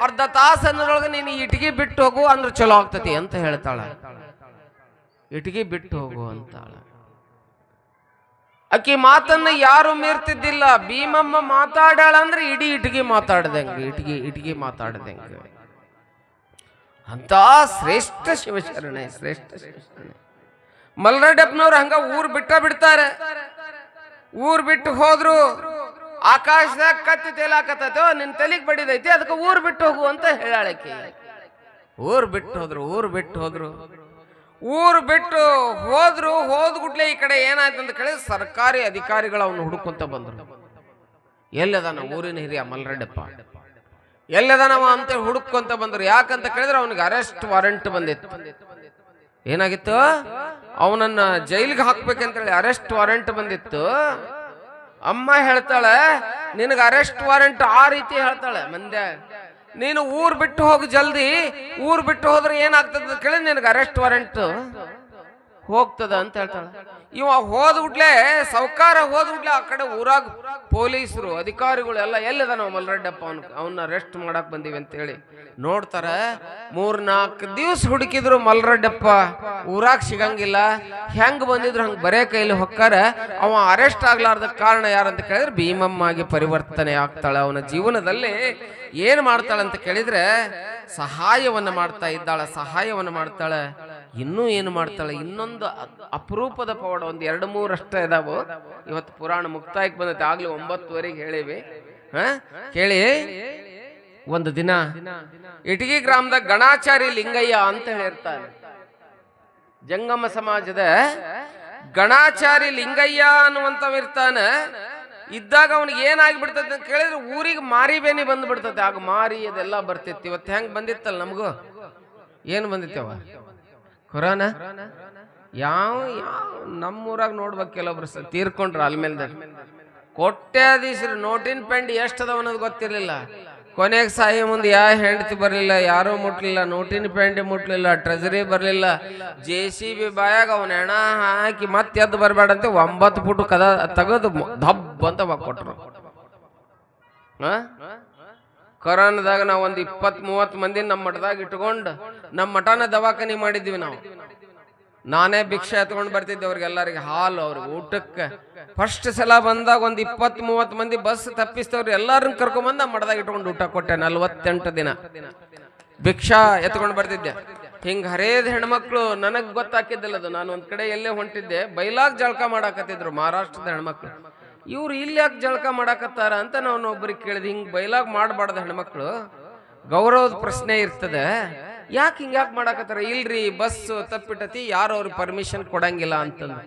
ಅರ್ಧ ತಾಸು ಅನ್ನೋದ್ರೊಳಗೆ ನೀನು ಇಟ್ಗಿ ಬಿಟ್ಟು ಹೋಗು ಅಂದ್ರೆ ಚಲೋ ಆಗ್ತತಿ ಅಂತ ಹೇಳ್ತಾಳ. ಇಟ್ಗಿ ಬಿಟ್ಟು ಹೋಗು ಅಂತಾಳ. ಆಕಿ ಮಾತನ್ನ ಯಾರು ಮೀರ್ತಿದ್ದಿಲ್ಲ. ಭೀಮಮ್ಮ ಮಾತಾಡಾಳ ಅಂದ್ರೆ ಇಡೀ ಇಟ್ಗಿ ಮಾತಾಡ್ದಂಗೆ, ಇಟ್ಗಿ ಮಾತಾಡ್ದಂಗೆ ಅಂತ ಶ್ರೇಷ್ಠ ಶಿವಶರಣೆ. ಮಲ್ರೆಡ್ಡಪ್ಪನವ್ರು ಹಂಗ ಊರ್ ಬಿಡ್ತಾರೆ. ಊರ್ ಬಿಟ್ಟು ಹೋದ್ರು. ಆಕಾಶದಾಗ ಕತ್ತಿ ತೇಲಾಕತ್ತೋ, ನಿನ್ ತಲೆಗ್ ಬಡಿದೈತಿ, ಅದಕ್ಕೆ ಊರ್ ಬಿಟ್ಟು ಹೋಗು ಅಂತ ಹೇಳಾಳಕಿ. ಊರ್ ಬಿಟ್ಟು ಹೋದ್ರು. ಹೋದ್ಗುಡ್ಲೆ ಈ ಕಡೆ ಏನಾಯ್ತು ಅಂತ ಕೇಳಿದ್ರೆ ಸರ್ಕಾರಿ ಅಧಿಕಾರಿಗಳು ಅವನು ಹುಡುಕೊಂತ ಬಂದ್ರು. ಎಲ್ಲದಾನ ಊರಿನ ಹಿರಿಯ ಮಲ್ರೆಡ್ಡಪ್ಪ, ಎಲ್ಲದಾನವ ಅಂತ ಹುಡುಕೊಂತ ಬಂದ್ರು. ಯಾಕಂತ ಕೇಳಿದ್ರೆ ಅವನಿಗೆ ಅರೆಸ್ಟ್ ವಾರೆಂಟ್ ಬಂದಿತ್ತು. ಏನಾಗಿತ್ತು? ಅವನನ್ನ ಜೈಲಿಗೆ ಹಾಕ್ಬೇಕಂತೇಳಿ ಅರೆಸ್ಟ್ ವಾರೆಂಟ್ ಬಂದಿತ್ತು. ಅಮ್ಮ ಹೇಳ್ತಾಳೆ, ನಿನಗೆ ಅರೆಸ್ಟ್ ವಾರೆಂಟ್ ಆ ರೀತಿ ಹೇಳ್ತಾಳೆ. ಮಂದ್ಯ, ನೀನು ಊರ್ ಬಿಟ್ಟು ಹೋಗು ಜಲ್ದಿ. ಊರ್ ಬಿಟ್ಟು ಹೋದ್ರೆ ಏನಾಗ್ತದ ಕೇಳಿ, ನಿನಗೆ ಅರೆಸ್ಟ್ ವಾರೆಂಟ್ ಹೋಗ್ತದ ಅಂತ ಹೇಳ್ತಾಳೆ. ಇವ ಹೋದ್ಬಿಟ್ಲೆ, ಸೌಕಾರ ಹೋದ್ಬಿಟ್ಲೆ, ಆ ಕಡೆ ಊರಾಗ ಪೊಲೀಸರು ಅಧಿಕಾರಿಗಳು ಎಲ್ಲ ಎಲ್ಲಿದಾನ ಮಲ್ರೆಡ್ಡಪ್ಪ, ಅವನ್ನ ಅರೆಸ್ಟ್ ಮಾಡಕ್ ಬಂದೀವಿ ಅಂತ ಹೇಳಿ ನೋಡ್ತಾರ. 3-4 ದಿವ್ಸ ಹುಡುಕಿದ್ರು ಮಲ್ರೆಡ್ಡಪ್ಪ ಊರಾಗ ಸಿಗಂಗಿಲ್ಲ. ಹೆಂಗ್ ಬಂದಿದ್ರು ಹಂಗ ಬರೇ ಕೈಲಿ ಹೊಕ್ಕಾರ. ಅವ ಅರೆಸ್ಟ್ ಆಗ್ಲಾರ್ದ ಕಾರಣ ಯಾರಂತ ಕೇಳಿದ್ರೆ ಭೀಮಮ್ಮಾಗಿ ಪರಿವರ್ತನೆ ಆಗ್ತಾಳೆ. ಅವನ ಜೀವನದಲ್ಲಿ ಏನ್ ಮಾಡ್ತಾಳೆ ಅಂತ ಕೇಳಿದ್ರೆ ಸಹಾಯವನ್ನ ಮಾಡ್ತಾಳೆ. ಇನ್ನೂ ಏನು ಮಾಡ್ತಾಳೆ? ಇನ್ನೊಂದು ಅಪರೂಪದ ಪವಾಡ, 1-2-3 ಅಷ್ಟೇ ಇದಾವು. ಇವತ್ತು ಪುರಾಣ ಮುಕ್ತಾಯಕ್ಕೆ ಬಂದೈತೆ, ಆಗ್ಲಿ 9:30 ಹೇಳಿವಿ. ಕೇಳಿ. ಒಂದು ದಿನ ಇಟಗಿ ಗ್ರಾಮದಾಗ ಗಣಾಚಾರಿ ಲಿಂಗಯ್ಯ ಅಂತ ಹೇಳಿರ್ತಾನೆ. ಜಂಗಮ ಸಮಾಜದ ಗಣಾಚಾರಿ ಲಿಂಗಯ್ಯ ಅನ್ನುವಂಥವಿರ್ತಾನೆ. ಇದ್ದಾಗ ಅವನಿಗೆ ಏನಾಗಿಬಿಡ್ತದೆ ಅಂತ ಕೇಳಿದ್ರೆ ಊರಿಗೆ ಮಾರಿ ಬೇನಿ ಬಂದ್ಬಿಡ್ತದೆ. ಆಗ ಮಾರಿ ಅದೆಲ್ಲ ಬರ್ತಿತ್ತು. ಇವತ್ತು ಹೆಂಗ್ ಬಂದಿತ್ತಲ್ಲ ನಮಗೂ, ಏನು ಬಂದಿತ್ತವ? ಕೊರೋನಾ. ಯಾವ ನಮ್ಮೂರಾಗ ನೋಡ್ಬೇಕು, ಕೆಲವೊಬ್ರು ತೀರ್ಕೊಂಡ್ರು ಅಲ್ಮೇಲ್ದಾಗ. ಕೊಟ್ಟಾಧೀಶರು ನೋಟಿನ ಪೆಂಡ್ ಎಷ್ಟದವ ಅನ್ನೋದು ಗೊತ್ತಿರ್ಲಿಲ್ಲ. ಕೊನೆಗೆ ಸಾಯಿ ಮುಂದೆ ಹೆಂಡತಿ ಬರಲಿಲ್ಲ, ಯಾರೂ ಮುಟ್ಲಿಲ್ಲ, ನೋಟಿನ ಪೆಂಡಿ ಮುಟ್ಲಿಲ್ಲ, ಟ್ರೆಜರಿ ಬರಲಿಲ್ಲ. JCB ಬಾಯಾಗ ಅವನ ಹೆಣ ಹಾಕಿ ಮತ್ತೆ ಎದ್ದು ಬರಬೇಡಂತೆ 9 ಫುಟ್ ಕದ ತೆಗೆದು ದಬ್ ಅಂತ ಕೊಟ್ರು. ಕೊರೋನಾದಾಗ ನಾವು ಒಂದು 20-30 ಮಂದಿ ನಮ್ಮ ಮಠದಾಗ ಇಟ್ಕೊಂಡು ನಮ್ಮ ಮಠನ ದವಾಖಾನೆ ಮಾಡಿದ್ವಿ ನಾವು. ನಾನೇ ಭಿಕ್ಷೆ ಎತ್ಕೊಂಡು ಬರ್ತಿದ್ದೆ ಅವ್ರಿಗೆಲ್ಲರಿಗೆ, ಹಾಲು ಅವ್ರಿಗೆ ಊಟಕ್ಕೆ. ಫಸ್ಟ್ ಸಲ ಬಂದಾಗ ಒಂದು 20-30 ಮಂದಿ ಬಸ್ ತಪ್ಪಿಸ್ತವ್ರು ಎಲ್ಲರನ್ನ ಕರ್ಕೊಂಡ್ಬಂದು ನಮ್ಮ ಮಠದಾಗ ಇಟ್ಕೊಂಡು ಊಟ ಕೊಟ್ಟೆ. 48 ದಿನ ಭಿಕ್ಷಾ ಎತ್ಕೊಂಡು ಬರ್ತಿದ್ದೆ. ಹಿಂಗ ಹರೇದ ಹೆಣ್ಮಕ್ಳು ನನಗ್ ಗೊತ್ತಾಕಿದ್ದಿಲ್ಲ ಅದು. ನಾನು ಒಂದ್ ಕಡೆ ಎಲ್ಲೇ ಹೊಂಟಿದ್ದೆ, ಬೈಲಾಗ್ ಜಳಕ ಮಾಡಾಕತ್ತಿದ್ರು ಮಹಾರಾಷ್ಟ್ರದ ಹೆಣ್ಮಕ್ಳು. ಇವ್ರು ಇಲ್ಲಿ ಯಾಕೆ ಜಳಕ ಮಾಡಾಕತ್ತಾರ ಅಂತ ನಾನು ಒಬ್ಬರಿಗೆ ಕೇಳಿದೆ. ಹಿಂಗ್ ಬೈಲಾಗ್ ಮಾಡಬಾರ್ದು ಹೆಣ್ಮಕ್ಳು, ಗೌರವದ ಪ್ರಶ್ನೆ ಇರ್ತದೆ, ಯಾಕೆ ಹಿಂಗ್ಯಾಕೆ ಮಾಡಾಕತ್ತಾರ? ಇಲ್ರಿ ಬಸ್ ತಪ್ಪಿಟ್ಟತಿ, ಯಾರು ಅವ್ರಿಗೆ ಪರ್ಮಿಷನ್ ಕೊಡಂಗಿಲ್ಲ ಅಂತಂದು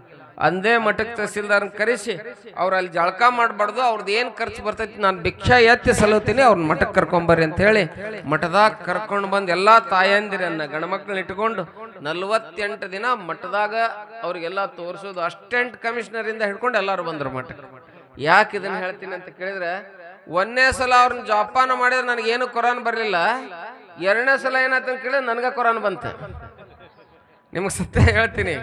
ಅಂದೇ ಮಠಕ್ಕೆ ತಹಸೀಲ್ದಾರನ್ ಕರೆಸಿ ಅವ್ರು ಅಲ್ಲಿ ಜಳಕ ಮಾಡಬಾರ್ದು, ಅವ್ರದ್ದು ಏನು ಖರ್ಚು ಬರ್ತೈತಿ ನಾನು ಭಿಕ್ಷಾ ಎತ್ತಿ ಸಲುತ್ತೀನಿ, ಅವ್ರನ್ನ ಮಠಕ್ಕೆ ಕರ್ಕೊಂಬರ್ರಿ ಅಂತ ಹೇಳಿ ಮಠದಾಗ ಕರ್ಕೊಂಡು ಬಂದು ಎಲ್ಲಾ ತಾಯಂದಿರನ್ನ ಗಣಮಕ್ಳನ್ನ ಇಟ್ಕೊಂಡು 48 ದಿನ ಮಠದಾಗ ಅವ್ರಿಗೆಲ್ಲ ತೋರಿಸೋದು. ಅಸಿಸ್ಟೆಂಟ್ ಕಮಿಷನರ್ ಇಂದ ಹಿಡ್ಕೊಂಡು ಎಲ್ಲರೂ ಬಂದ್ರು ಮಠಕ್ಕೆ. ಯಾಕೆ ಇದನ್ನ ಹೇಳ್ತೀನಿ ಅಂತ ಕೇಳಿದ್ರೆ, 1ನೇ ಸಲ ಅವ್ರನ್ನ ಜೋಪಾನ ಮಾಡಿದ್ರೆ ನನಗೇನು ಕೊರೋನಾ ಬರಲಿಲ್ಲ. 2ನೇ ಸಲ ಏನಾಯ್ತು ಅಂತ ಕೇಳಿದ್ರೆ ನನಗೆ ಕೊರೋನಾ ಬಂತ. ನಿಮಗೆ ಸತ್ಯ ಹೇಳ್ತೀನಿ.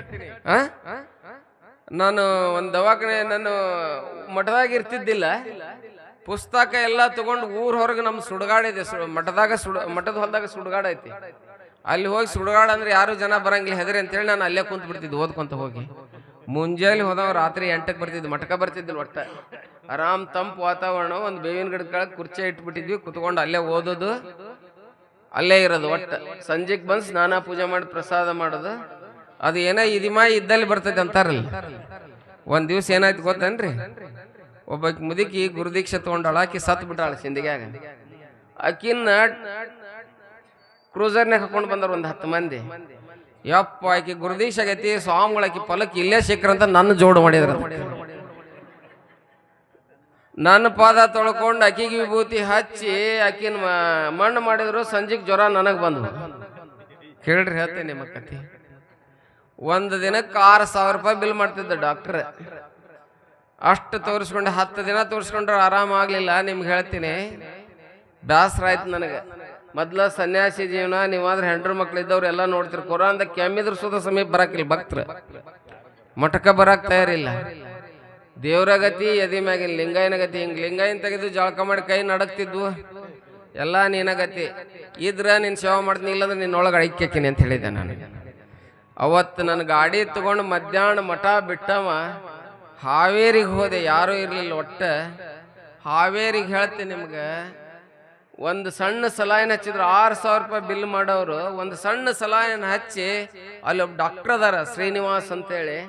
ನಾನು ಒಂದು ದವಾಖಾನೆ, ನಾನು ಮಠದಾಗ ಇರ್ತಿದ್ದಿಲ್ಲ, ಪುಸ್ತಕ ಎಲ್ಲ ತಗೊಂಡು ಊರ್ ಹೊರಗೆ ನಮ್ಮ ಸುಡುಗಾಡಿದೆ. ಮಠದ ಹೊಲದಾಗ ಸುಡುಗಾಡ ಐತಿ. ಅಲ್ಲಿ ಹೋಗಿ ಸುಡುಗಾಡ ಅಂದ್ರೆ ಯಾರು ಜನ ಬರಂಗಿಲ್ಲ, ಹೆದರಿ ಅಂತೇಳಿ ನಾನು ಅಲ್ಲೇ ಕುಂತ ಬಿಡ್ತಿದ್ದೆ ಓದ್ಕೊಂತ ಹೋಗಿ. ಮುಂಜಾನೆ ಹೋದವ ರಾತ್ರಿ 8ಕ್ಕೆ ಬರ್ತಿದ್ವಿ, ಮಠಕ ಬರ್ತಿದ್ದಿಲ್ಲ ಒಟ್ಟ. ಆರಾಮ್ ತಂಪು ವಾತಾವರಣ, ಒಂದು ಬೇವಿನ ಗಿಡದ ಕೆಳಗೆ ಕುರ್ಚಿ ಇಟ್ಬಿಟ್ಟಿದ್ವಿ, ಕುತ್ಕೊಂಡು ಅಲ್ಲೇ ಓದೋದು, ಅಲ್ಲೇ ಇರೋದು. ಒಟ್ಟ ಸಂಜೆಗೆ ಬಂದು ಸ್ನಾನ ಪೂಜೆ ಮಾಡಿ ಪ್ರಸಾದ ಮಾಡೋದು. ಅದು ಏನೋ ಇದಿಮಾಯಿ ಇದ್ದಲ್ಲಿ ಬರ್ತೈತೆ ಅಂತಾರಲ್ಲ. ಒಂದ್ ದಿವ್ಸ ಏನಾಯ್ತು ಗೊತ್ತೇನ್ರಿ, ಒಬ್ಬಾಕಿ ಮುದುಕಿ ಗುರುದೀಕ್ಷೆ ತಗೊಂಡಾಳ, ಆಕಿ ಸತ್ ಬಿಟ್ಟಾಳ ಸಿಂದಿಗ್ಯಾಗ. ಆಕಿನ್ನ ಕ್ರೂಸರ್ನಾಗ ಹಾಕೊಂಡು ಬಂದವ್ರು ಒಂದು 10 ಮಂದಿ. ಯಪ್ಪ ಆಕಿ ಗುರುದೀಕ್ಷೆ ಆಗೈತಿ, ಸ್ವಾಮಿಗಳು ಆಕಿ ಫಲಕ್ಕೆ ಇಲ್ಲೇ ಸಿಕ್ಕ್ರಂತ ನನ್ನ ಜೋಡು ಮಾಡಿದ್ರ. ನನ್ನ ಪಾದ ತೊಳ್ಕೊಂಡು ಆಕಿಗೆ ವಿಭೂತಿ ಹಚ್ಚಿ ಆಕಿನ ಮಣ್ಣು ಮಾಡಿದ್ರು. ಸಂಜೆಗೆ ಜ್ವರ ನನಗೆ ಬಂದು. ಕೇಳ್ರಿ ಹೇಳ್ತೇನೆ ನಿಮ್ಮ ಕತಿ. ಒಂದು ದಿನಕ್ಕೆ 6,000 ರೂಪಾಯಿ ಬಿಲ್ ಮಾಡ್ತಿದ್ದ ಡಾಕ್ಟ್ರ್. ಅಷ್ಟು ತೋರಿಸ್ಕೊಂಡು 10 ದಿನ ತೋರಿಸ್ಕೊಂಡ್ರೆ ಆರಾಮ ಆಗ್ಲಿಲ್ಲ. ನಿಮ್ಗೆ ಹೇಳ್ತೀನಿ, ಬೇಸರ ಆಯ್ತು ನನಗೆ. ಮೊದ್ಲ ಸನ್ಯಾಸಿ ಜೀವನ, ನೀವಾದ್ರೆ ಹೆಂಡ್ರು ಮಕ್ಳು ಇದ್ದವ್ರು ಎಲ್ಲ ನೋಡ್ತಿರು. ಕೊರೋನಾದಾಗ ಕೆಮ್ಮಿದ್ರು ಸುದ ಸಮೀಪ ಬರಾಕಿಲ್ಲ ಭಕ್ತರು, ಮಠಕ ಬರಾಕ್ ತಯಾರಿಲ್ಲ. ದೇವ್ರ ಗತಿ ಎದಿ ಮ್ಯಾಗಿನ ಲಿಂಗಾಯನ ಗತಿ. ಹಿಂಗ್ ಲಿಂಗಾಯನ್ ತೆಗೆದು ಜಳಕ ಮಾಡಿ ಕೈ ನಡಕ್ತಿದ್ವು. ಎಲ್ಲ ನೀನ ಗತಿ ಇದ್ರ ನೀನ್ ಸೇವೆ ಮಾಡ್ತೀನಿ, ಇಲ್ಲಂದ್ರೆ ನಿನ್ನೊಳಗೆ ಐಕ್ಯಕಿನಿ ಅಂತ ಹೇಳಿದ್ದೆ ನಾನು. ಅವತ್ತು ನನ್ನ ಗಾಡಿ ತಗೊಂಡು ಮಧ್ಯಾಹ್ನ ಮಠ ಬಿಟ್ಟವ ಹಾವೇರಿಗೆ ಹೋದೆ. ಯಾರೂ ಇರ್ಲಿಲ್ಲ ಒಟ್ಟ. ಹಾವೇರಿಗೆ ಹೇಳ್ತೀನಿ ನಿಮ್ಗೆ, ಒಂದು ಸಣ್ಣ ಸಲಾಯಿನ ಹಚ್ಚಿದ್ರು 6,000 ರೂಪಾಯಿ ಬಿಲ್ ಮಾಡೋರು ಒಂದು ಸಣ್ಣ ಸಲಾಯಿನ ಹಚ್ಚಿ ಅಲ್ಲಿ ಒಬ್ಬ ಡಾಕ್ಟರ್ ಅದಾರ ಶ್ರೀನಿವಾಸ್ ಅಂತೇಳಿ,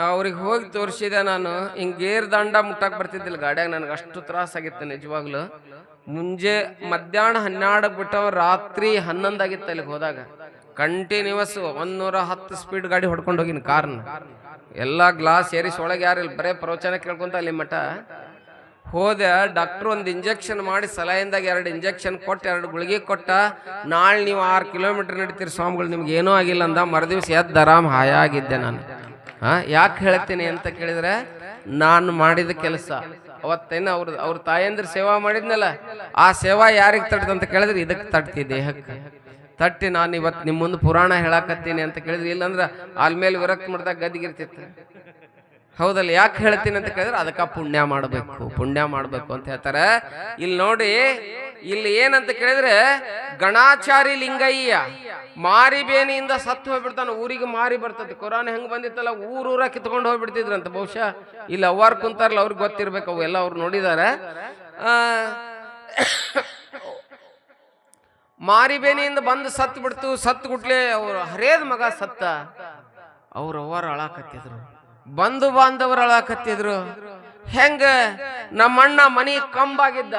ಅವ್ರಿಗೆ ಹೋಗಿ ತೋರಿಸಿದೆ. ನಾನು ಹಿಂಗೆ ಗೇರ್ ದಂಡ ಮುಟ್ಟಕ್ಕೆ ಬರ್ತಿದ್ದಿಲ್ಲ ಗಾಡಿಯಾಗ, ನನಗೆ ಅಷ್ಟು ತ್ರಾಸಾಗಿತ್ತು ನಿಜವಾಗ್ಲು. ಮಧ್ಯಾಹ್ನ 12 ಬಿಟ್ಟವ ರಾತ್ರಿ 11 ಆಗಿತ್ತು ಅಲ್ಲಿಗೆ ಹೋದಾಗ. ಕಂಟಿನ್ಯೂಸ್ 110 ಸ್ಪೀಡ್ ಗಾಡಿ ಹೊಡ್ಕೊಂಡು ಹೋಗಿನಿ ಕಾರ್ನ, ಎಲ್ಲ ಗ್ಲಾಸ್ ಏರಿಸಿ ಒಳಗೆ ಯಾರಿಲ್ಲ, ಬರೇ ಪ್ರವಚನ ಕೇಳ್ಕೊಂತ ಅಲ್ಲಿ ಮಠ ಹೋದೆ. ಡಾಕ್ಟ್ರು ಒಂದು ಇಂಜೆಕ್ಷನ್ ಮಾಡಿ ಸಲಾಯಿಂದಾಗ 2 ಇಂಜೆಕ್ಷನ್ ಕೊಟ್ಟು 2 ಗುಳಿಗೆ ಕೊಟ್ಟ. ನಾಳೆ ನೀವು 6 ಕಿಲೋಮೀಟರ್ ನಡೀತೀರಿ ಸ್ವಾಮಿಗಳು, ನಿಮ್ಗೆ ಏನೂ ಆಗಿಲ್ಲ ಅಂದ. ಮರುದಿವ್ಸ ಎದ್ದು ಆರಾಮ್ ಹಾಯಾಗಿದ್ದೆ ನಾನು. ಯಾಕೆ ಹೇಳ್ತೀನಿ ಅಂತ ಕೇಳಿದ್ರೆ, ನಾನು ಮಾಡಿದ ಕೆಲಸ ಅವತ್ತೇನು ಅವ್ರ ತಾಯಂದ್ರ ಸೇವಾ ಮಾಡಿದ್ನಲ್ಲ, ಆ ಸೇವಾ ಯಾರಿಗೆ ತಟ್ಟದಂತ ಕೇಳಿದ್ರೆ ಇದಕ್ಕೆ ತಟ್ತಿ, ದೇಹಕ್ಕೆ ತಟ್ಟಿ ನಾನು ಇವತ್ತು ನಿಮ್ಮ ಮುಂದೆ ಪುರಾಣ ಹೇಳಾಕತ್ತೀನಿ ಅಂತ ಕೇಳಿದ್ರೆ, ಇಲ್ಲಾಂದ್ರೆ ಅಲ್ಲಿ ಮೇಲೆ ವಿರಕ್ತಿ ಮಾಡಿದಾಗ ಗದಿಗಿರ್ತಿತ್ತು. ಹೌದಲ್ಲ, ಯಾಕೆ ಹೇಳ್ತೀನಿ ಅಂತ ಕೇಳಿದ್ರೆ ಅದಕ್ಕೆ ಪುಣ್ಯ ಮಾಡಬೇಕು ಅಂತ ಹೇಳ್ತಾರೆ. ಇಲ್ಲಿ ನೋಡಿ, ಇಲ್ಲಿ ಏನಂತ ಕೇಳಿದ್ರೆ, ಗಣಾಚಾರಿ ಲಿಂಗಯ್ಯ ಮಾರಿಬೇನಿಯಿಂದ ಸತ್ತು ಹೋಗ್ಬಿಡ್ತಾನೆ. ಊರಿಗೆ ಮಾರಿ ಬರ್ತದೆ. ಕೊರೋನಾ ಹೆಂಗ್ ಬಂದಿತ್ತಲ್ಲ, ಊರ ಕಿತ್ಕೊಂಡು ಹೋಗ್ಬಿಡ್ತಿದ್ರಂತ. ಬಹುಶಃ ಇಲ್ಲಿ ಅವ್ವಾರು ಕುಂತಾರಲ್ಲ, ಅವ್ರಿಗೆ ಗೊತ್ತಿರ್ಬೇಕು, ಅವೆಲ್ಲ ಅವ್ರು ನೋಡಿದಾರೆ. ಮಾರಿಬೇನಿಯಿಂದ ಬಂದು ಸತ್ತು ಬಿಡ್ತು. ಸತ್ತು ಗುಟ್ಲೆ ಅವ್ರು ಹರೇದ ಮಗ ಸತ್ತ. ಅವ್ರ ಅವ್ವಾರು ಅಳಾಕತ್ತಿದ್ರು, ಬಂಧು ಬಾಂಧವರು ಅಳಾಕತ್ತಿದ್ರು. ಹೆಂಗ ನಮ್ಮಣ್ಣ ಮನಿ ಕಂಬಾಗಿದ್ದ,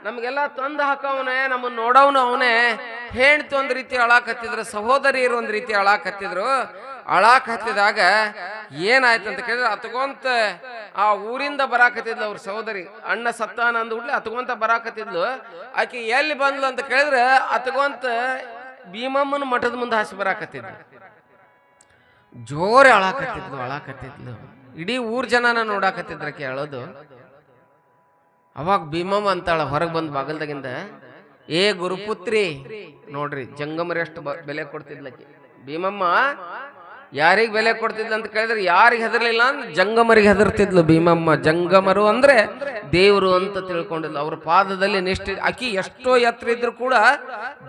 ನಮ್ಗೆಲ್ಲ ತಂದು ಹಾಕವನೇ, ನಮ್ಮನ್ನ ನೋಡವನು ಅವನೇ. ಹೆಣ್ತಿ ಒಂದ್ ರೀತಿ ಅಳಾಕತ್ತಿದ್ರು, ಸಹೋದರಿಯರು ಒಂದ್ ರೀತಿ ಅಳಾಕತ್ತಿದ್ರು. ಅಳಾಕತ್ತಿದಾಗ ಏನಾಯ್ತು ಅಂತ ಕೇಳಿದ್ರೆ, ಅತ್ಕೊಂತ ಆ ಊರಿಂದ ಬರಾಕತ್ತಿದ್ಲು ಅವ್ರ ಸಹೋದರಿ. ಅಣ್ಣ ಸತ್ತಾನ ಅಂದ್ಬಿಟ್ಲೆ ಅತ್ಕೊಂತ ಬರಾಕತ್ತಿದ್ಲು. ಆಕೆ ಎಲ್ಲಿ ಬಂದ್ಲು ಅಂತ ಕೇಳಿದ್ರೆ, ಅತ್ಕೊಂತ ಭೀಮಮ್ಮನ ಮಠದ ಮುಂದೆ ಹಾಸಿ ಬರಾಕತ್ತಿದ್ಲು. ಜೋರೆ ಅಳಾಕತ್ತಿದ್ಲು. ಇಡೀ ಊರ್ ಜನನ ನೋಡಾಕತ್ತಿದ್ರ ಕೇಳೋದು. ಅವಾಗ ಭೀಮಮ್ಮ ಅಂತಾಳ ಹೊರಗೆ ಬಂದ್ ಬಾಗಲ್ದಾಗಿಂದ, ಏ ಗುರುಪುತ್ರಿ ನೋಡ್ರಿ, ಜಂಗಮರಿ ಎಷ್ಟು ಬೆಲೆ ಕೊಡ್ತಿದ್ಲಕ್ಕೆ. ಭೀಮಮ್ಮ ಯಾರಿಗೆ ಬೆಲೆ ಕೊಡ್ತಿದ್ಲು ಅಂತ ಕೇಳಿದ್ರೆ, ಯಾರಿಗೆ ಹೆದರ್ಲಿಲ್ಲ ಅಂದ್ರೆ ಜಂಗಮರಿಗೆ ಹೆದರ್ತಿದ್ಲು ಭೀಮಮ್ಮ. ಜಂಗಮರು ಅಂದ್ರೆ ದೇವರು ಅಂತ ತಿಳ್ಕೊಂಡಿದ್ಲು. ಅವ್ರ ಪಾದದಲ್ಲಿ ನಿಷ್ಠೆ. ಅಕ್ಕಿ ಎಷ್ಟೋ ಎತ್ತರ ಇದ್ರು ಕೂಡ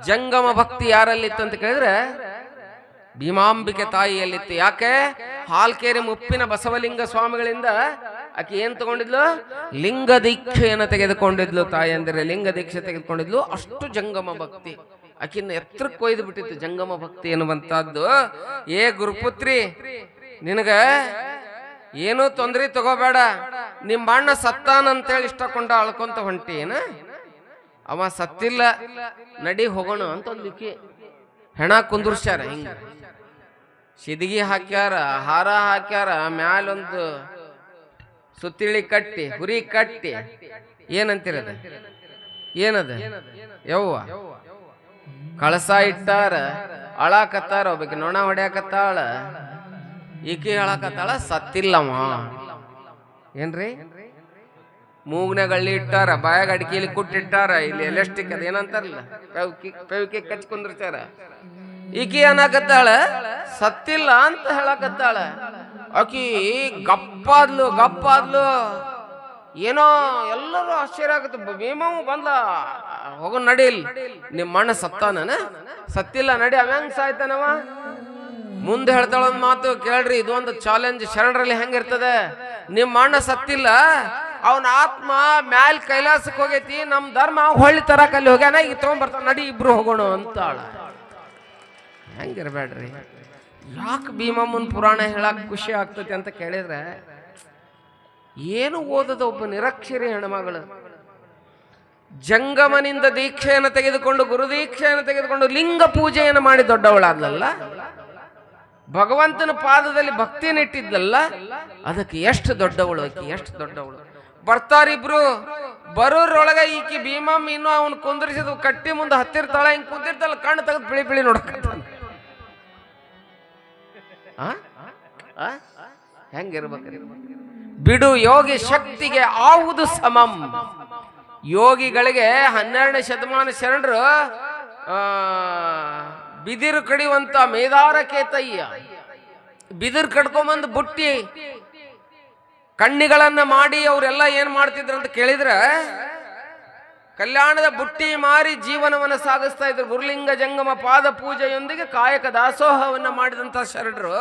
ಜಂಗಮ ಭಕ್ತಿ ಯಾರಲ್ಲಿತ್ತು ಅಂತ ಕೇಳಿದ್ರೆ ಭೀಮಾಂಬಿಕೆ ತಾಯಿಯಲ್ಲಿತ್ತು. ಯಾಕೆ? ಹಾಲ್ಕೇರಿ ಮುಪ್ಪಿನ ಬಸವಲಿಂಗ ಸ್ವಾಮಿಗಳಿಂದ ಆಕೆ ಏನ್ ತಗೊಂಡಿದ್ಲು? ಲಿಂಗ ದೀಕ್ಷೆಯನ್ನು ತೆಗೆದುಕೊಂಡಿದ್ಲು. ತಾಯಿ ಅಂದರೆ ಲಿಂಗ ದೀಕ್ಷೆ ತೆಗೆದುಕೊಂಡಿದ್ಲು. ಅಷ್ಟು ಜಂಗಮ ಭಕ್ತಿ ಆಕಿನ್ನ ಎತ್ತರಕ್ಕೆ ಕೊಯ್ದು ಬಿಟ್ಟಿತ್ತು ಜಂಗಮ ಭಕ್ತಿ ಎನ್ನುವಂತಹದ್ದು. ಏ ಗುರುಪುತ್ರಿ, ನಿನಗ ಏನೂ ತೊಂದರೆ ತಗೋಬೇಡ, ನಿಮ್ಮ ಅಣ್ಣ ಸತ್ತಾನಂತೇಳಿ ಇಷ್ಟಕೊಂಡ ಅಳ್ಕೊಂತ ಹೊಂಟಿ ಏನ? ಅವ ಸತ್ತಿಲ್ಲ, ನಡಿ ಹೋಗೋಣ ಅಂತ ಒಂದಿಕ್ಕಿ ಹೆಣ ಕುಂದುರ್ಸ್ಯಾರ. ಹಿಂಗ ಸಿದಿಗಿ ಹಾಕ್ಯಾರ, ಹಾರ ಹಾಕ್ಯಾರ, ಮ್ಯಾಲೊಂದು ಸುತ್ತಿಳಿ ಕಟ್ಟಿ, ಹುರಿ ಕಟ್ಟಿ, ಏನಂತಿರದ ಏನದ ಯವ್ವ ಕಳಸ ಇಟ್ಟಾರ. ಅಳಾಕತ್ತಾರ. ಒಬ್ಬಕ್ಕೆ ನೊಣ ಹೊಡ್ಯಾಕತ್ತಾಳ, ಈಕಿ ಹೇಳಕತ್ತಾಳ ಸತ್ತಿಲ್ಲಮ್ಮ. ಏನ್ರಿ? ಮೂಗ್ನಗಳ್ಳಿ ಇಟ್ಟಾರ, ಬಾಯಾಗ ಅಡಿಕೆಲಿ ಕುಟ್ಟಿಟ್ಟಾರ, ಇಲ್ಲಿ ಎಲೆಸ್ಟಿಕ್ ಅದ ಏನಂತಾರಲ್ಲ ಪೆವಿಕೆ ಕಚ್ಕೊಂಡಿರ್ತಾರ. ಈಕಿ ಏನಾಕತ್ತಾಳ ಸತ್ತಿಲ್ಲ ಅಂತ ಹೇಳಕತ್ತಾಳ. ಆಕಿ ಗಪ್ಪಾದ್ಲು. ಏನೋ ಎಲ್ಲರೂ ಆಶ್ಚರ್ಯ ಆಗತ್ತೆ. ಭೀಮವು ಬಂದ, ಹೋಗೋ ನಡಿಲ್, ನಿಮ್ಮ ಅಣ್ಣ ಸತ್ತಾನ? ಸತ್ತಿಲ್ಲ, ನಡಿ. ಅವ ಹೆಂಗ್ ಸಾಯ್ತಾನವ? ಮುಂದೆ ಹೇಳ್ತಾಳೊಂದ್ ಮಾತು ಕೇಳ್ರಿ, ಇದೊಂದು ಚಾಲೆಂಜ್. ಶರಣರಲ್ಲಿ ಹೆಂಗಿರ್ತದೆ? ನಿಮ್ಮ ಅಣ್ಣ ಸತ್ತಿಲ್ಲ, ಅವನ ಆತ್ಮ ಮ್ಯಾಲ್ ಕೈಲಾಸಕ್ಕೆ ಹೋಗೈತಿ, ನಮ್ ಧರ್ಮ ಹೊಳ್ಳಿ ತರಕ ಅಲ್ಲಿ ಹೋಗ್ಯಾನ, ಈಗ ತಗೊಂಡ್ಬರ್ತಾನ, ನಡಿ ಇಬ್ರು ಹೋಗೋಣ ಅಂತಾಳ. ಹೆಂಗಿರ್ಬೇಡ್ರಿ. ಯಾಕೆ ಭೀಮಮ್ಮನ ಪುರಾಣ ಹೇಳಕ್ ಖುಷಿ ಆಗ್ತತಿ ಅಂತ ಕೇಳಿದ್ರೆ, ಏನು ಓದದ ಒಬ್ಬ ನಿರಕ್ಷರಿ ಹೆಣ್ಮಗಳು ಜಂಗಮನಿಂದ ದೀಕ್ಷೆಯನ್ನು ತೆಗೆದುಕೊಂಡು, ಗುರು ದೀಕ್ಷೆಯನ್ನು ತೆಗೆದುಕೊಂಡು ಲಿಂಗ ಪೂಜೆಯನ್ನು ಮಾಡಿ ದೊಡ್ಡವಳಾದ್ಲಲ್ಲ, ಭಗವಂತನ ಪಾದದಲ್ಲಿ ಭಕ್ತಿಯನ್ನು ಇಟ್ಟಿದ್ಲಲ್ಲ, ಅದಕ್ಕೆ ಎಷ್ಟು ದೊಡ್ಡವಳು ಆಕಿ, ಎಷ್ಟು ದೊಡ್ಡವಳು. ಬರ್ತಾರಿಬ್ರು, ಬರೋರೊಳಗ ಈಕಿ ಭೀಮಮ್ಮ ಇನ್ನು ಅವನು ಕುಂದರಿಸಿದ ಕಟ್ಟಿ ಮುಂದೆ ಹತ್ತಿರ್ತಾಳ. ಹಿಂಗ್ ಕುಂದಿರ್ತಾಳ, ಕಣ್ಣು ತೆಗೆದು ಬಿಳಿ ಬಿಳಿ ನೋಡ್ಕತ್ತಾನ. ಹೆಂಗಿರ್ಬೇಕ್ರಿ? ಬಿಡು ಯೋಗಿ ಶಕ್ತಿಗೆ ಆವುದು ಸಮಂ. ಯೋಗಿಗಳಿಗೆ 12ನೇ ಶತಮಾನ ಶರಣರು ಬಿದಿರು ಕಡಿಯುವಂತ ಮೇದಾರ ಕೇತಯ್ಯ ಬಿದಿರು ಕಡ್ಕೊಂಬಂದು ಬುಟ್ಟಿ ಕಣ್ಣಿಗಳನ್ನ ಮಾಡಿ ಅವರೆಲ್ಲ ಏನ್ ಮಾಡ್ತಿದ್ರು ಅಂತ ಕೇಳಿದ್ರೆ, ಕಲ್ಯಾಣದ ಬುಟ್ಟಿ ಮಾರಿ ಜೀವನವನ್ನು ಸಾಗಿಸ್ತಾ ಇದ್ರು. ಗುರುಲಿಂಗ ಜಂಗಮ ಪಾದ ಪೂಜೆಯೊಂದಿಗೆ ಕಾಯಕ ದಾಸೋಹವನ್ನ ಮಾಡಿದಂತ ಶರಣರು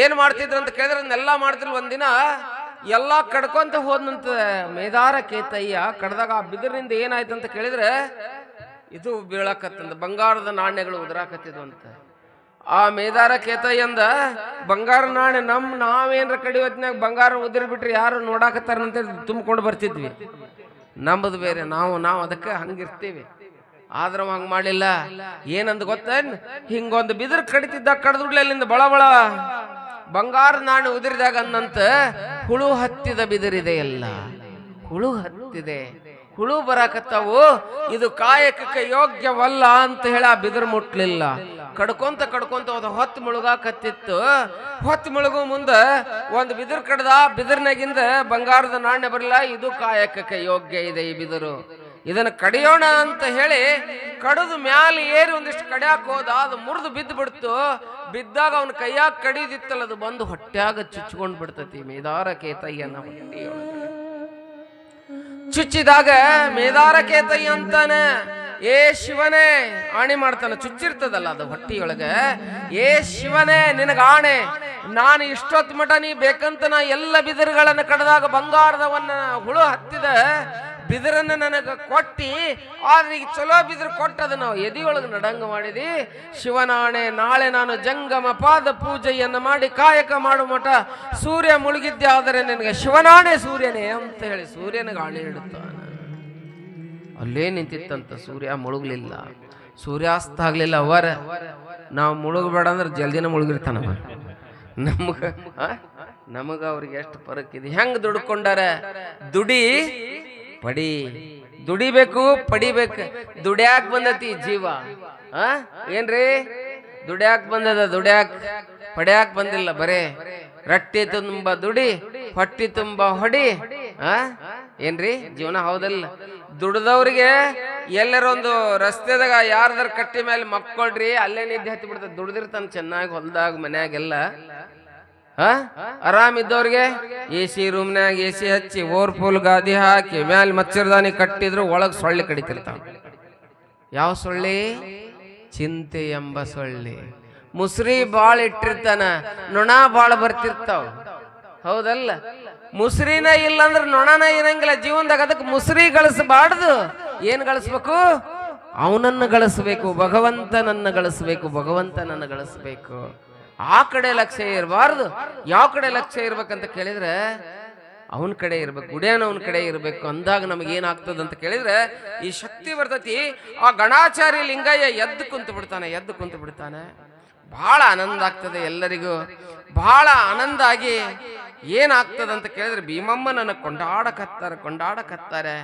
ಏನ್ ಮಾಡ್ತಿದ್ರು ಅಂತ ಕೇಳಿದ್ರೆ, ಅದನ್ನೆಲ್ಲ ಮಾಡ್ತಿದ್ರು. ಒಂದಿನ ಎಲ್ಲ ಕಡ್ಕೊಂತ ಹೋದಂತ ಮೇದಾರ ಕೇತಯ್ಯ ಕಡ್ದಾಗ ಆ ಬಿದಿರಿನಿಂದ ಏನಾಯ್ತು ಅಂತ ಕೇಳಿದ್ರೆ ಇದು ಬೀಳಕತ್ತಂದ ಬಂಗಾರದ ನಾಣ್ಯಗಳು ಉದುರಾಕತ್ತಿದ್ವು ಅಂತ. ಆ ಮೇದಾರ ಕೇತಯ್ಯಂದ ಬಂಗಾರ ನಾಣ್ಯ ನಾವೇನ್ರ ಕಡಿಯೋತ್ನಾಗ ಬಂಗಾರ ಉದಿರಿ ಬಿಟ್ರಿ ಯಾರು ನೋಡಾಕತ್ತಾರಂತ ತುಂಬಿಕೊಂಡು ಬರ್ತಿದ್ವಿ. ನಮ್ಮದು ಬೇರೆ, ನಾವು ಅದಕ್ಕೆ ಹಂಗಿರ್ತೀವಿ. ಆದ್ರ ಹಂಗ ಮಾಡಿಲ್ಲ. ಏನಂದ ಗೊತ್ತೇನ್, ಹಿಂಗೊಂದು ಬಿದಿರು ಕಡಿತಿದ್ದ ಕಡ್ದುಡ್ಲಿ ಅಲ್ಲಿಂದ ಬಳ ಬಳ ಬಂಗಾರ ನಾಣ್ಯ ಉದಿರಿದಾಗ ಅನ್ನಂತ ಹುಳು ಹತ್ತಿದ ಬಿದಿರಿದೆ ಎಲ್ಲ, ಹುಳು ಹತ್ತಿದೆ, ಹುಳು ಬರಾಕತ್ತಾವು, ಇದು ಕಾಯಕಕ್ಕೆ ಯೋಗ್ಯವಲ್ಲ ಅಂತ ಹೇಳಿ ಆ ಬಿದಿರು ಮುಟ್ಲಿಲ್ಲ. ಕಡ್ಕೊಂತ ಹೋದ ಹೊತ್ತು ಮುಳುಗಾಕತ್ತಿತ್ತು. ಹೊತ್ತು ಮುಳುಗು ಮುಂದ ಒಂದು ಬಿದಿರು ಕಡ್ದ, ಬಿದಿರ್ನಾಗಿಂದ ಬಂಗಾರದ ನಾಣ್ಯ ಬರಲ್ಲ, ಇದು ಕಾಯಕಕ್ಕೆ ಯೋಗ್ಯ ಇದೆ ಈ ಬಿದಿರು, ಇದನ್ನ ಕಡಿಯೋಣ ಅಂತ ಹೇಳಿ ಕಡಿದು ಮ್ಯಾಲ ಏರಿ ಒಂದಿಷ್ಟು ಕಡಿಯಾಕ ಹೋದ. ಅದು ಮುರಿದು ಬಿದ್ದು ಬಿಡ್ತು. ಬಿದ್ದಾಗ ಅವನ ಕೈಯಾಗ ಕಡಿದಿತ್ತಲ್ಲ, ಅದು ಬಂದು ಹೊಟ್ಯಾಗ ಚುಚ್ಕೊಂಡ್ ಬಿಡ್ತತಿ ಮೇದಾರ ಕೇತಯ್ಯನ ಹೊಟ್ಟೆಯೊಳಗೆ. ಚುಚ್ಚಿದಾಗ ಮೇದಾರ ಕೇತಯ್ಯ ಅಂತಾನೆ, ಏ ಶಿವನೇ ಆಣೆ ಮಾಡ್ತಾನೆ. ಚುಚ್ಚಿರ್ತದಲ್ಲ ಅದು ಹೊಟ್ಟಿಯೊಳಗೆ. ಏ ಶಿವನೇ ನಿನಗ ಆಣೆ, ನಾನು ಇಷ್ಟೊತ್ತು ಮಠ ನೀ ಬೇಕಂತ ನಾ ಎಲ್ಲ ಬಿದಿರುಗಳನ್ನ ಕಡ್ದಾಗ ಬಂಗಾರದವನ್ನ ಹುಳು ಹತ್ತಿದ ಬಿದಿರನ್ನ ನನಗ ಕೊಟ್ಟಿ, ಆದ್ರೆ ಈಗ ಚಲೋ ಬಿದಿರು ಕೊಟ್ಟದ ನಾವು ಎದಿಯೊಳಗೆ ನಡಂಗ ಮಾಡಿದಿ. ಶಿವನಾಣೆ, ನಾಳೆ ನಾನು ಜಂಗಮ ಪಾದ ಪೂಜೆಯನ್ನು ಮಾಡಿ ಕಾಯಕ ಮಾಡು ಮಠ ಸೂರ್ಯ ಮುಳುಗಿದ್ದೆ, ಆದರೆ ನಿನಗೆ ಶಿವನಾಣೆ ಸೂರ್ಯನೇ ಅಂತ ಹೇಳಿ ಸೂರ್ಯನ ಗಾಳಿ ಇಡುತ್ತಾನೆ. ಅಲ್ಲೇ ನಿಂತಿತ್ತಂತ, ಸೂರ್ಯ ಮುಳುಗ್ಲಿಲ್ಲ, ಸೂರ್ಯಾಸ್ತ ಆಗ್ಲಿಲ್ಲ. ಅವರ ನಾವು ಮುಳುಗಬೇಡ ಅಂದ್ರೆ ಜಲ್ದಿನ ಮುಳುಗಿರ್ತಾನ. ನಮಗ ಅವ್ರಿಗೆ ಎಷ್ಟು ಫರಕ್ ಇದೆ. ಹೆಂಗ್ ದುಡ್ಕೊಂಡಾರ, ದುಡಿ ಪಡಿ, ದುಡಿಬೇಕು ಪಡಿಬೇಕು. ದುಡ್ಯಾಕ್ ಬಂದತಿ ಜೀವ, ಏನ್ರಿ ದುಡ್ಯಾಕ್ ಬಂದದ, ದುಡ್ಯಾಕ್ ಪಡ್ಯಾಕ್ ಬಂದಿಲ್ಲ. ಬರೇ ರಟ್ಟಿ ತುಂಬ ದುಡಿ, ಹೊಟ್ಟಿ ತುಂಬ ಹೊಡಿ, ಏನ್ರಿ ಜೀವನ ಹೌದಲ್ಲ. ದುಡ್ದವ್ರಿಗೆ ಎಲ್ಲರೊಂದು ರಸ್ತೆದಾಗ ಯಾರದಾರ ಕಟ್ಟಿ ಮೇಲೆ ಮಕ್ಕೊಳ್ರಿ, ಅಲ್ಲೇ ನಿದ್ದೆ ಹತ್ತಿ ಬಿಡ್ತದೆ. ದುಡ್ದಿರ್ತಾನ ಚೆನ್ನಾಗಿ ಹೊಲ್ದಾಗ ಮನ್ಯಾಗೆಲ್ಲ. ಆರಾಮಿದ್ದವ್ರಿಗೆ AC ರೂಮ್ನಾಗ AC ಹಚ್ಚಿ ಓರ್ಪುಲ್ ಗಾದಿ ಹಾಕಿ ಮ್ಯಾಲ ಮಚ್ಚರ್ದಾನಿ ಕಟ್ಟಿದ್ರು ಒಳಗ್ ಸೊಳ್ಳೆ ಕಡಿತಿರ್ತಾವ. ಯಾವ ಸೊಳ್ಳಿ? ಚಿಂತೆ ಎಂಬ ಸೊಳ್ಳಿ. ಮುಸ್ರಿ ಬಾಳ ಇಟ್ಟಿರ್ತಾನ, ನೊಣ ಬಾಳ ಬರ್ತಿರ್ತಾವ, ಹೌದಲ್ಲ. ಮುಸ್ರಿನ ಇಲ್ಲಂದ್ರ ನೊಣನ ಇರಂಗಿಲ್ಲ ಜೀವನದಾಗ. ಅದಕ್ಕೆ ಮುಸ್ರಿ ಗಳಿಸಬಾರ್ದು. ಏನ್ ಗಳಿಸ್ಬೇಕು? ಅವನನ್ನು ಗಳಿಸ್ಬೇಕು, ಭಗವಂತನನ್ನ ಗಳಿಸ್ಬೇಕು, ಭಗವಂತನನ್ನ ಗಳಿಸ್ಬೇಕು. ಆ ಕಡೆ ಲಕ್ಷ್ಯ ಇರಬಾರ್ದು. ಯಾವ ಕಡೆ ಲಕ್ಷ್ಯ ಇರ್ಬೇಕಂತ ಕೇಳಿದ್ರೆ ಅವನ ಕಡೆ ಇರ್ಬೇಕು, ಗುಡಿಯನ ಅವನ ಕಡೆ ಇರ್ಬೇಕು. ಅಂದಾಗ ನಮಗೇನಾಗ್ತದಂತ ಕೇಳಿದ್ರೆ ಈ ಶಕ್ತಿ ಬರ್ತತಿ. ಆ ಗಣಾಚಾರಿ ಲಿಂಗಯ್ಯ ಎದ್ದು ಕುಂತು ಬಿಡ್ತಾನೆ. ಬಹಳ ಆನಂದ ಆಗ್ತದೆ ಎಲ್ಲರಿಗೂ, ಬಹಳ ಆನಂದ ಆಗಿ ಏನಾಗ್ತದಂತ ಕೇಳಿದ್ರೆ ಭೀಮಮ್ಮನನ್ನ ಕೊಂಡಾಡಕತ್ತಾರೆ.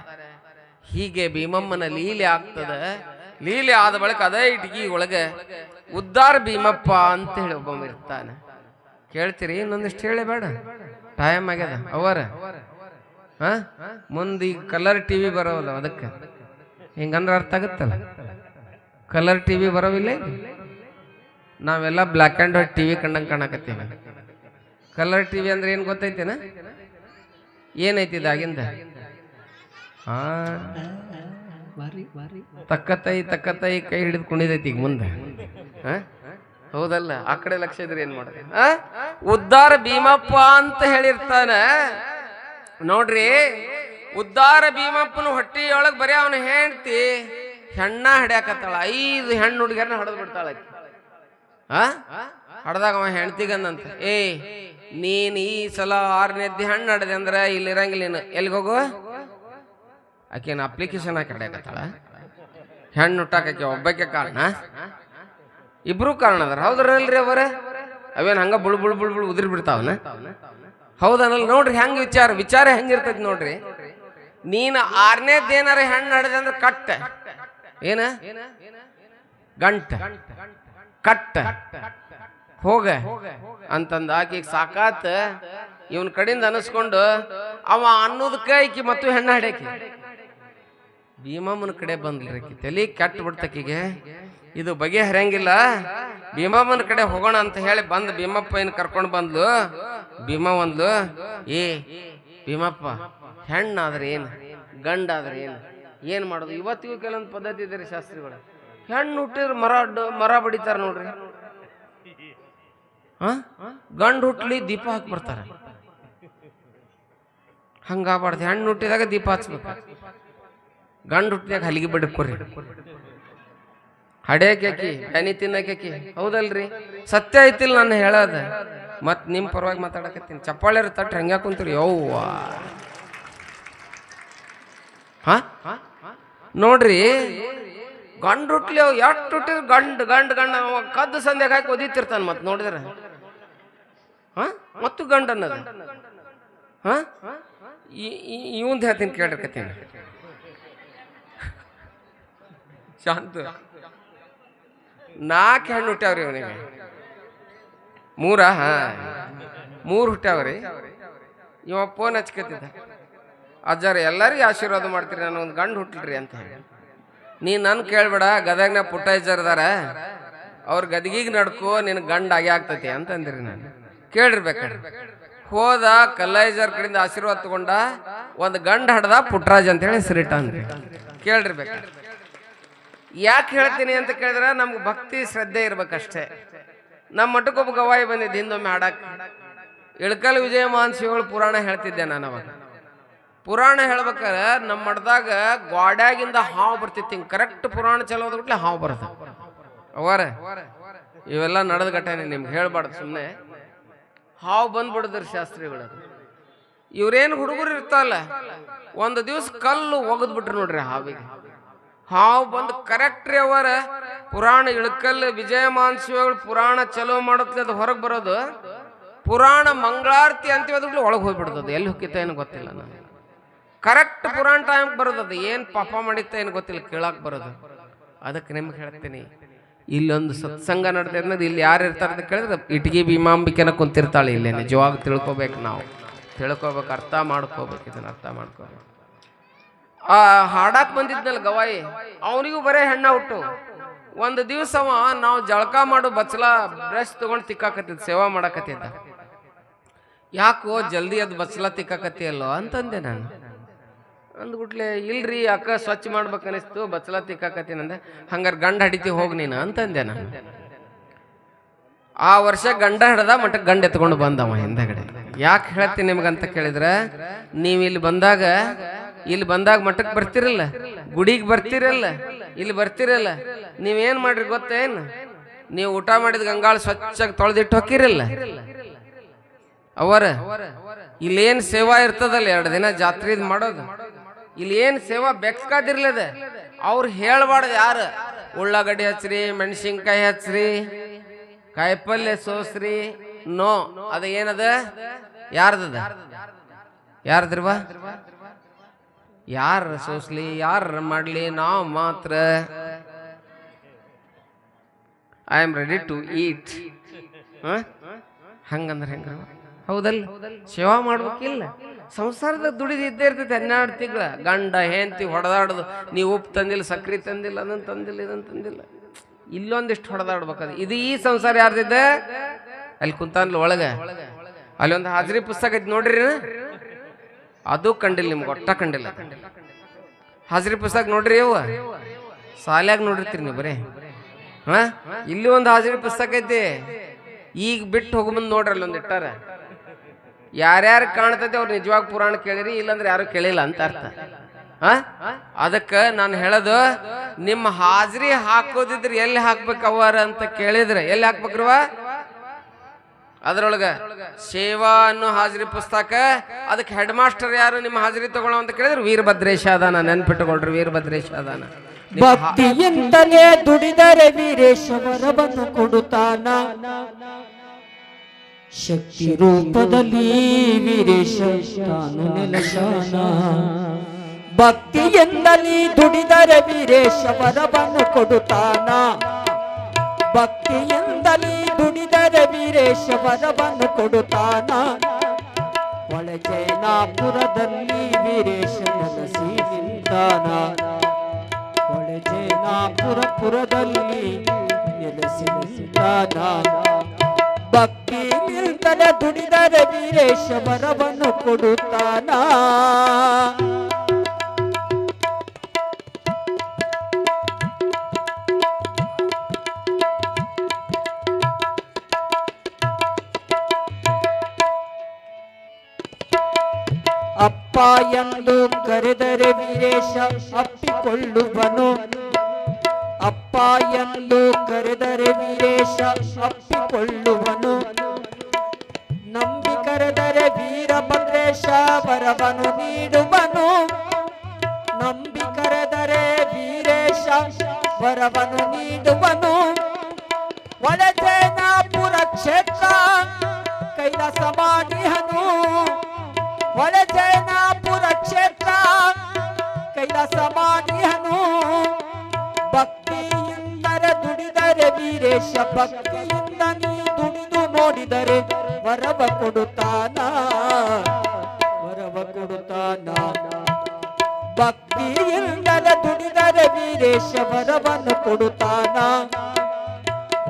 ಹೀಗೆ ಭೀಮಮ್ಮನ ಲೀಲೆ ಆಗ್ತದೆ. ಲೀಲೆ ಆದ ಬಳಿಕ ಅದೇ ಇಟ್ಗಿ ಒಳಗೆ ಉದ್ದಾರ ಭೀಮಪ್ಪ ಅಂತ ಹೇಳಿ ಒಬ್ಬ ಇರ್ತಾನೆ. ಕೇಳ್ತೀರಿ? ಇನ್ನೊಂದಿಷ್ಟು ಹೇಳಿ ಬೇಡ, ಟೈಮ್ ಆಗ್ಯದ. ಅವರ ಮುಂದೆ ಈಗ ಕಲರ್ ಟಿವಿ ಬರೋಲ್ಲ, ಅದಕ್ಕೆ ಹಿಂಗಂದ್ರೆ ಅರ್ಥ ಆಗುತ್ತಲ್ಲ. ಕಲರ್ ಟಿವಿ ಬರೋವಿಲ್ಲ, ನಾವೆಲ್ಲ ಬ್ಲ್ಯಾಕ್ ಆ್ಯಂಡ್ ವೈಟ್ ಟಿವಿ ಕಂಡಂಗೆ ಕಾಣಕತ್ತೀವಿ. ಕಲರ್ ಟಿವಿ ಅಂದ್ರೆ ಏನು ಗೊತ್ತೈತೇನ? ಏನೈತಿ ಇದಾಗಿಂದ? ತಕ್ಕತ್ತೈ ಕೈ ಹಿಡಿದು ಕುಣಿದೈತಿ ಈಗ ಮುಂದೆ, ಹೌದಲ್ಲ. ಆ ಕಡೆ ಲಕ್ಷ್ಯ ಇದ್ರೆ ಏನ್ ಮಾಡೋದು? ಉದ್ದಾರ ಭೀಮಪ್ಪ ಅಂತ ಹೇಳಿರ್ತಾನ ನೋಡ್ರಿ. ಉದ್ದಾರ ಭೀಮಪ್ಪನ ಹೊಟ್ಟಿಯೊಳಗ್ ಬರೀ ಅವನ ಹೆಂಡ್ತಿ ಹೆಣ್ಣ ಹಿಡ್ಯಾಕತ್ತಾಳ. 5 ಹೆಣ್ಣು ಹುಡುಗಿಯರನ್ನ ಹಡದ್ ಬಿಡ್ತಾಳ. ಹಡ್ದಾಗ ಅವ ಹೆಣ್ತಿಗಂದಂತ, ನೀನ್ ಈ ಸಲ 6ನೇದ್ದು ಹೆಣ್ಣು ಹಡದೆ ಅಂದ್ರ ಇಲ್ಲಿ ಇರಂಗಿಲ್ಲ, ನೀನು ಎಲ್ಲಿಗೆ ಹೋಗು? ಆಕೆನ ಅಪ್ಲಿಕೇಶನ್ ಹಾಕಿ ಹಡ್ಯಾಕತ್ತಾಳ. ಹೆಣ್ಣು ಹುಟ್ಟಾಕಿ ಒಬ್ಬಕ್ಕೆ ಕಾರಣ, ಇಬ್ರು ಕಾರಣ ಅದಾರ, ಹೌದ್ರಲ್ರಿ ಅವರ? ಅವೇನ್ ಹಂಗ ಬುಳ್ ಉದಿರಿ ಬಿಡ್ತಾವನ, ಹೌದನಲ್ಲ? ನೋಡ್ರಿ ಹೆಂಗ್ ವಿಚಾರ ಹೆಂಗಿರ್ತೈತಿ ನೋಡ್ರಿ. ನೀನು 6ನೇದ್ದು ಏನಾರ ಹೆಣ್ಣು ಹಡದೆ ಅಂದ್ರೆ ಕಟ್ಟ, ಏನ ಗಂಟ ಕಟ್ಟ ಹೋಗ ಅಂತಂದ ಆಕಿಗೆ ಸಾಕಾತ. ಇವನ್ ಕಡೆಯಿಂದ ಅನಿಸ್ಕೊಂಡು ಅವ ಅನ್ನೋದಕ್ಕೆ ಈಕಿ ಮತ್ತು ಹೆಣ್ಣ ಹಡ್ಯಾಕಿ ಭೀಮಮ್ಮನ ಕಡೆ ಬಂದ್ರಿ. ತಲೆ ಕೆಟ್ಟ ಬಿಡ್ತಕಿಗೆ, ಇದು ಬಗೆಹರಿಯಂಗಿಲ್ಲ, ಭೀಮಮ್ಮನ ಕಡೆ ಹೋಗೋಣ ಅಂತ ಹೇಳಿ ಬಂದ್ ಭೀಮಪ್ಪ ಏನ್ ಕರ್ಕೊಂಡು ಬಂದ್ಲು. ಭೀಮ ಒಂದ್ಲು, ಭೀಮಪ್ಪ ಹೆಣ್ಣಾದ್ರೆ ಏನು, ಗಂಡಾದ್ರೆ ಏನ್ ಮಾಡೋದು? ಇವತ್ತಿಗೂ ಕೆಲವೊಂದು ಪದ್ಧತಿ ಇದೆ ರೀ ಶಾಸ್ತ್ರಿಗಳು. ಹೆಣ್ಣು ಹುಟ್ಟಿದ್ರೆ ಮರ ಬಡಿತಾರ ನೋಡ್ರಿ. ಗಂಡು ಹುಟ್ಲಿ ದೀಪ ಹಾಕಿ ಬರ್ತಾರ. ಹಂಗಾಗ್ಬಾರ್ದು. ಹೆಣ್ಣು ಹುಟ್ಟಿದಾಗ ದೀಪ ಹಚ್ಬೇಕು, ಗಂಡು ಹುಟ್ಟಿದಾಗ ಹಲಿಗೆ ಬಡ್ಕೊರಿ, ಹಡ್ಯಾಕಿ ಬ್ಯಾನಿ ತಿನ್ನಕಿ. ಹೌದಲ್ರಿ? ಸತ್ಯ ಐತಿಲ್ಲ ನಾನು ಹೇಳೋದ. ಮತ್ ನಿಮ್ ಪರವಾಗಿ ಮಾತಾಡಕತ್ತೀನಿ. ಚಪ್ಪಾಳೆ ತಟ್ಟಿ ಹಂಗ ಕುಂತೀರಿ. ಯವ್ವ ನೋಡ್ರಿ, ಗಂಡು ಹುಟ್ಲಿ ಅವ್ ಎಷ್ಟು ಹುಟ್ಟಿದ್ರು ಗಂಡು ಗಂಡು ಗಂಡ ಕದ್ದು ಸಂಧ್ಯಾಗ ಹಾಕಿ ಒದಿತಿರ್ತಾನ. ಮತ್ ನೋಡಿದ್ರ ಮತ್ತು ಗಂಡ ಅನ್ನೋದು ಇವಂದ್ ಹೇಳ್ತೀನಿ ಕೇಳಿರ್ಕತ್ತೀನಿ. ಶಾಂತ 4 ಹೆಣ್ಣು ಹುಟ್ಟ್ಯಾವ್ರಿ ಅವನಿಗೆ. 3 ಹುಟ್ಟ್ಯಾವ್ರಿ. ಇವ ಫೋನ್ ಹಚ್ಕತ್ತಿದ್ದ, ಅಜ್ಜಾರ ಎಲ್ಲರಿಗೂ ಆಶೀರ್ವಾದ ಮಾಡ್ತೀರಿ, ನಾನು ಒಂದು ಗಂಡು ಹುಟ್ಲ್ರಿ ಅಂತ ಹೇಳಿ. ನೀ ನನ್ ಕೇಳ್ಬೇಡ, ಗದಗ್ನ ಪುಟ್ಟಜ್ಜರ್ದಾರ, ಅವ್ರ ಗದಗಿಗೆ ನಡ್ಕೋ, ನಿನ್ ಗಂಡ ಆಗಿ ಆಗ್ತೈತಿ ಅಂತ ಅಂದಿರಿ. ನಾನು ಕೇಳಿರ್ಬೇಕಾದ್ರೆ ಹೋದ, ಕಲ್ಲೈಜರ್ ಕಡೆಯಿಂದ ಆಶೀರ್ವಾದ ತಗೊಂಡ, ಒಂದು ಗಂಡ ಹಡ್ದ ಪುಟ್ಟರಾಜ್ ಅಂತ ಹೇಳಿ ಹೆಸರಿಟ್ಟ ಅಂದ್ರಿ. ಕೇಳಿರ್ಬೇಕಾದ್ರೆ ಯಾಕೆ ಹೇಳ್ತೀನಿ ಅಂತ ಕೇಳಿದ್ರೆ, ನಮ್ಗೆ ಭಕ್ತಿ ಶ್ರದ್ಧೆ ಇರ್ಬೇಕಷ್ಟೇ. ನಮ್ಮ ಮಠಕ್ಕೊಬ್ಬ ಗವಾಯಿ ಬಂದಿದ್ದ ಹಿಂದೊಮ್ಮೆ ಹಾಡಕ್. ಇಳಕಲ್ ವಿಜಯ ಮಹಾನ್ಸಿಗಳು ಪುರಾಣ ಹೇಳ್ತಿದ್ದೆ ನಾನು. ಅವಾಗ ಪುರಾಣ ಹೇಳ್ಬೇಕಾರೆ ನಮ್ಮ ಮಠದಾಗ ಗೋಡ್ಯಾಗಿಂದ ಹಾವು ಬರ್ತಿತ್ತು. ಹಿಂಗೆ ಕರೆಕ್ಟ್ ಪುರಾಣ ಚಲೋದ್ ಬಿಟ್ಲೆ ಹಾವು ಬರ್ತದೆ. ಅವರ ಇವೆಲ್ಲ ನಡೆದ ಘಟನೆ, ನಿಮ್ಗೆ ಹೇಳ್ಬಾರ್ದು ಸುಮ್ಮನೆ. ಹಾವು ಬಂದ್ಬಿಡದ್ರಿ ಶಾಸ್ತ್ರಿಗಳು. ಇವ್ರೇನು ಹುಡುಗರು ಇರ್ತಾರಲ್ಲ, ಒಂದು ದಿವಸ ಕಲ್ಲು ಒಗದ್ಬಿಟ್ರು ನೋಡ್ರಿ ಹಾವಿಗೆ. ಹಾವು ಬಂದು ಕರೆಕ್ಟ್ ರೀ ಅವರ ಪುರಾಣ ಇಳಕಲ್ ವಿಜಯ ಮಹಾನ್ಸಿಗಳು ಪುರಾಣ ಚಲೋ ಮಾಡುತ್ತೆ. ಅದು ಹೊರಗೆ ಬರೋದು ಪುರಾಣ ಮಂಗಳಾರತಿ ಅಂತೀವದ್ಬಿಟ್ಟು ಒಳಗೆ ಹೋಗ್ಬಿಡ್ತದೆ. ಎಲ್ಲಿ ಹೋಗಿತ್ತ ಏನು ಗೊತ್ತಿಲ್ಲ. ನಾನು ಕರೆಕ್ಟ್ ಪುರಾಣ ಟೈಮ್ ಬರೋದದು. ಏನು ಪಾಪ ಮಾಡಿತ್ತ ಏನು ಗೊತ್ತಿಲ್ಲ, ಕೇಳಕ್ ಬರೋದು. ಅದಕ್ಕೆ ನಿಮ್ಗೆ ಹೇಳ್ತೀನಿ, ಇಲ್ಲೊಂದು ಸತ್ಸಂಗ ನಡೆದ ಇಲ್ಲಿ ಯಾರು ಇರ್ತಾರೆ ಅಂತ ಕೇಳಿದ್ರೆ ಇಟಗಿ ಭೀಮಾಂಬಿಕೆನ ಕುಂತಿರ್ತಾಳೆ. ಇಲ್ಲೇ ನಿಜವಾಗ ತಿಳ್ಕೊಬೇಕು, ನಾವು ತಿಳ್ಕೊಬೇಕು, ಅರ್ಥ ಮಾಡ್ಕೋಬೇಕು, ಇದನ್ನ ಅರ್ಥ ಮಾಡ್ಕೋಬೇಕು. ಆ ಹಾಡಾಕ್ ಬಂದಿದ್ನಲ್ಲ ಗವಾಯಿ, ಅವನಿಗೂ ಬರೇ ಹೆಣ್ಣ ಹುಟ್ಟು. ಒಂದು ದಿವಸ ನಾವು ಜಳಕ ಮಾಡು ಬಚ್ಚಲ ಬ್ರಷ್ ತಗೊಂಡು ತಿಕ್ಕಾಕತ್ತಿದ್ದ, ಸೇವಾ ಮಾಡಕತ್ತಿದ್ದ. ಯಾಕೋ ಜಲ್ದಿ ಅದು ಬಚ್ಚಲ ತಿಕ್ಕಾಕತ್ತಿಯಲ್ಲೋ ಅಂತಂದೆ ನಾನು. ಅಂದ್ಬಿಟ್ಲೆ, ಇಲ್ರಿ ಅಕ್ಕ ಸ್ವಚ್ಛ ಮಾಡ್ಬೇಕನ್ನಿಸ್ತು, ಬಚ್ಚಲ ತಿಕ್ಕಾಕತ್ತೀನಂದೆ. ಹಂಗಾರೆ ಗಂಡ ಹಡಿತಿ ಹೋಗಿ ನೀನು ಅಂತಂದೆ ನಾನು. ಆ ವರ್ಷ ಗಂಡ ಹಿಡ್ದ ಮಟ್ಟಕ್ಕೆ ಗಂಡ ಎತ್ಕೊಂಡು ಬಂದವ ಹಿಂದಗಡೆ. ಯಾಕೆ ಹೇಳ್ತೀನಿ ನಿಮ್ಗಂತ ಕೇಳಿದ್ರೆ, ನೀವು ಇಲ್ಲಿ ಬಂದಾಗ ಮಠಕ್ಕೆ ಬರ್ತಿರಲ್ಲ, ಗುಡಿಗೆ ಬರ್ತಿರಲ್ಲ, ಇಲ್ಲಿ ಬರ್ತಿರಲ್ಲ, ನೀವೇನ್ ಮಾಡ್ರಿ ಗೊತ್ತೇನು? ನೀವು ಊಟ ಮಾಡಿದ ಗಂಗಾಳ ಸ್ವಚ್ಛಾಗಿ ತೊಳೆದಿಟ್ಟು ಹೋಗಿರಲ್ಲ. ಅವರ ಇಲ್ಲೇನ್ ಸೇವಾ ಇರ್ತದಲ್ಲ, 2 ದಿನ ಜಾತ್ರೆ ಮಾಡೋದು, ಇಲ್ಲಿ ಏನ್ ಸೇವಾ ಬೆಕ್ಸ್ಕಾದಿರ್ಲದ. ಅವ್ರು ಹೇಳ್ಬಾರ್ದು ಯಾರು, ಉಳ್ಳಾಗಡ್ಡಿ ಹಚ್ಚ್ರಿ, ಮೆಣಸಿನ್ಕಾಯಿ ಹಚ್ಚ್ರಿ, ಕಾಯಿಪಲ್ಯ ಸೋಸ್ರಿ. ನೋ, ಅದ ಏನದ, ಯಾರ್ದದ? ಯಾರದ್ರವಾ? ಯಾರ ಸೋಸ್ಲಿ, ಯಾರ ಮಾಡ್ಲಿ, ನಾವು ಮಾತ್ರ I am ready to eat. ಹಂಗಂದ್ರೆ ಹೆಂಗ? ಹೌದಲ್ಲ? ಸೇವಾ ಮಾಡ್ಬೇಕಿಲ್ಲ? ಸಂಸಾರದ ದುಡಿದು ಇದ್ದೇ ಇರ್ತೈತೆ 12 ತಿಂಗಳ. ಗಂಡ ಹೆಂಡತಿ ಹೊಡೆದಾಡೋದು, ನೀವು ಉಪ್ಪು ತಂದಿಲ್ಲ, ಸಕ್ರೆ ತಂದಿಲ್ಲ, ಅದನ್ನು ತಂದಿಲ್ಲ, ಇದನ್ನು ತಂದಿಲ್ಲ, ಇಲ್ಲೊಂದಿಷ್ಟು ಹೊಡೆದಾಡ್ಬೇಕದು. ಇದು ಈ ಸಂಸಾರ ಯಾರ್ದಿದ್ದೆ? ಅಲ್ಲಿ ಕುಂತಾನ್ಲ ಒಳಗೆ, ಅಲ್ಲಿ ಒಂದು ಹಾಜರಿ ಪುಸ್ತಕ ಐತಿ ನೋಡ್ರಿ. ಅದು ಕಂಡಿಲ್ಲ ನಿಮ್ಗೆ, ಒಟ್ಟ ಕಂಡಿಲ್ಲ. ಹಾಜರಿ ಪುಸ್ತಕ ನೋಡ್ರಿ, ಅವ ಸಾಲ್ಯಾಗ ನೋಡಿರ್ತೀರಿ ನೀವು ಬರೀ. ಇಲ್ಲಿ ಒಂದು ಹಾಜರಿ ಪುಸ್ತಕ ಐತಿ, ಈಗ ಬಿಟ್ಟು ಹೋಗ್ಬಂದು ನೋಡ್ರಿ, ಅಲ್ಲೊಂದು ಇಟ್ಟಾರ. ಯಾರ್ಯಾರು ಕಾಣ್ತೈತೆ ಅವ್ರು ನಿಜವಾಗ ಪುರಾಣ ಕೇಳಿರಿ, ಇಲ್ಲಾಂದ್ರೆ ಯಾರು ಕೇಳಿಲ್ಲ ಅಂತ ಅರ್ಥ. ಅದಕ್ಕೆ ನಾನು ಹೇಳೋದು, ನಿಮ್ಮ ಹಾಜರಿ ಹಾಕೋದಿದ್ರೆ ಎಲ್ಲಿ ಹಾಕ್ಬೇಕು ಅವರ ಅಂತ ಕೇಳಿದ್ರೆ ಎಲ್ಲಿ ಹಾಕ್ಬೇಕ್ರವ? ಅದ್ರೊಳಗ ಸೇವಾ ಅನ್ನೋ ಹಾಜರಿ ಪುಸ್ತಕ. ಅದಕ್ಕೆ ಹೆಡ್ ಮಾಸ್ಟರ್ ಯಾರು ನಿಮ್ಮ ಹಾಜರಿ ತಗೊಳ್ಳೋ ಅಂತ ಕೇಳಿದ್ರೆ ವೀರಭದ್ರೇಶ ಅದಾನ. ನೆನ್ಪಿಟ್ಟುಕೊಳ್ರಿ, ವೀರಭದ್ರೇಶ ಅದಾನ. ಭಕ್ತಿಯಿಂದಲೇ ದುಡಿದರೆ ವೀರೇಶ್ವರವನ್ನು ಕೊಡುತ್ತಾನ, ಶಕ್ತಿ ರೂಪದಲ್ಲಿ ವೀರೇಶ ತಾನು ನೆಲೆಸಾನ. ಭಕ್ತಿಯಿಂದಲೇ ದುಡಿದರೆ ವೀರೇಶ್ವರವನ್ನು ಕೊಡುತ್ತಾನ, ಭಕ್ತಿಯಿಂದಲೇ ದುಡಿದರೆ ವೀರೇಶ್ವರವನ್ನು ಕೊಡುತ್ತಾನ. ಒಳಜೇನಾಪುರದಲ್ಲಿ ವೀರೇಶ ನೆಲೆಸಿ ನಿಂತಾನ, ಒಳಜೇನಾಪುರದಲ್ಲಿ ನೆಲೆಸಿ ನಿಂತಾನ. ಭಕ್ತಿ ನಿಲ್ತಲೆ ದುಡಿದರೆ ವೀರೇಶ್ವರವನ್ನು ಕೊಡುತ್ತಾನ. ಅಪ್ಪ ಎಂದು ಕರೆದರೆ ವೀರೇಶ ಅಪ್ಪಿಕೊಳ್ಳುವನು. ಅಪ್ಪ ಎಂದು ಕರೆದರೆ ವೀರೇಶ ಅಪ್ಪಿಕೊಳ್ಳುವನು. ನಂಬಿ ಕರೆದರೆ ವೀರಭದ್ರೇಶ ವರವನು ನೀಡುವನು. ನಂಬಿ ಕರೆದರೆ ವೀರೇಶ ವರವನು ನೀಡುವನು. ಒಳಜೇನಾಪುರ ಕ್ಷೇತ್ರ ಕೈಲಾಸ ಮಾಡಿಹನು. ಒಳಜೇನಾಪುರ ಕ್ಷೇತ್ರ ಕೈಲಾಸ ಮಾಡಿಹನು. ಭಕ್ತಿಯಿಂದರೆ ದುಡಿದರೆ ವೀರೇಶ ಭಕ್ತಿಯಿಂದ ನೀ ದುಡಿದು ನೋಡಿದರೆ ವರವ ಕೊಡುತ್ತಾನ. ವರವ ಕೊಡುತ್ತಾನ. ಭಕ್ತಿಯಿಂದಲೇ ದುಡಿದರೆ ವೀರೇಶ ವರವನ್ನು ಕೊಡುತ್ತಾನ.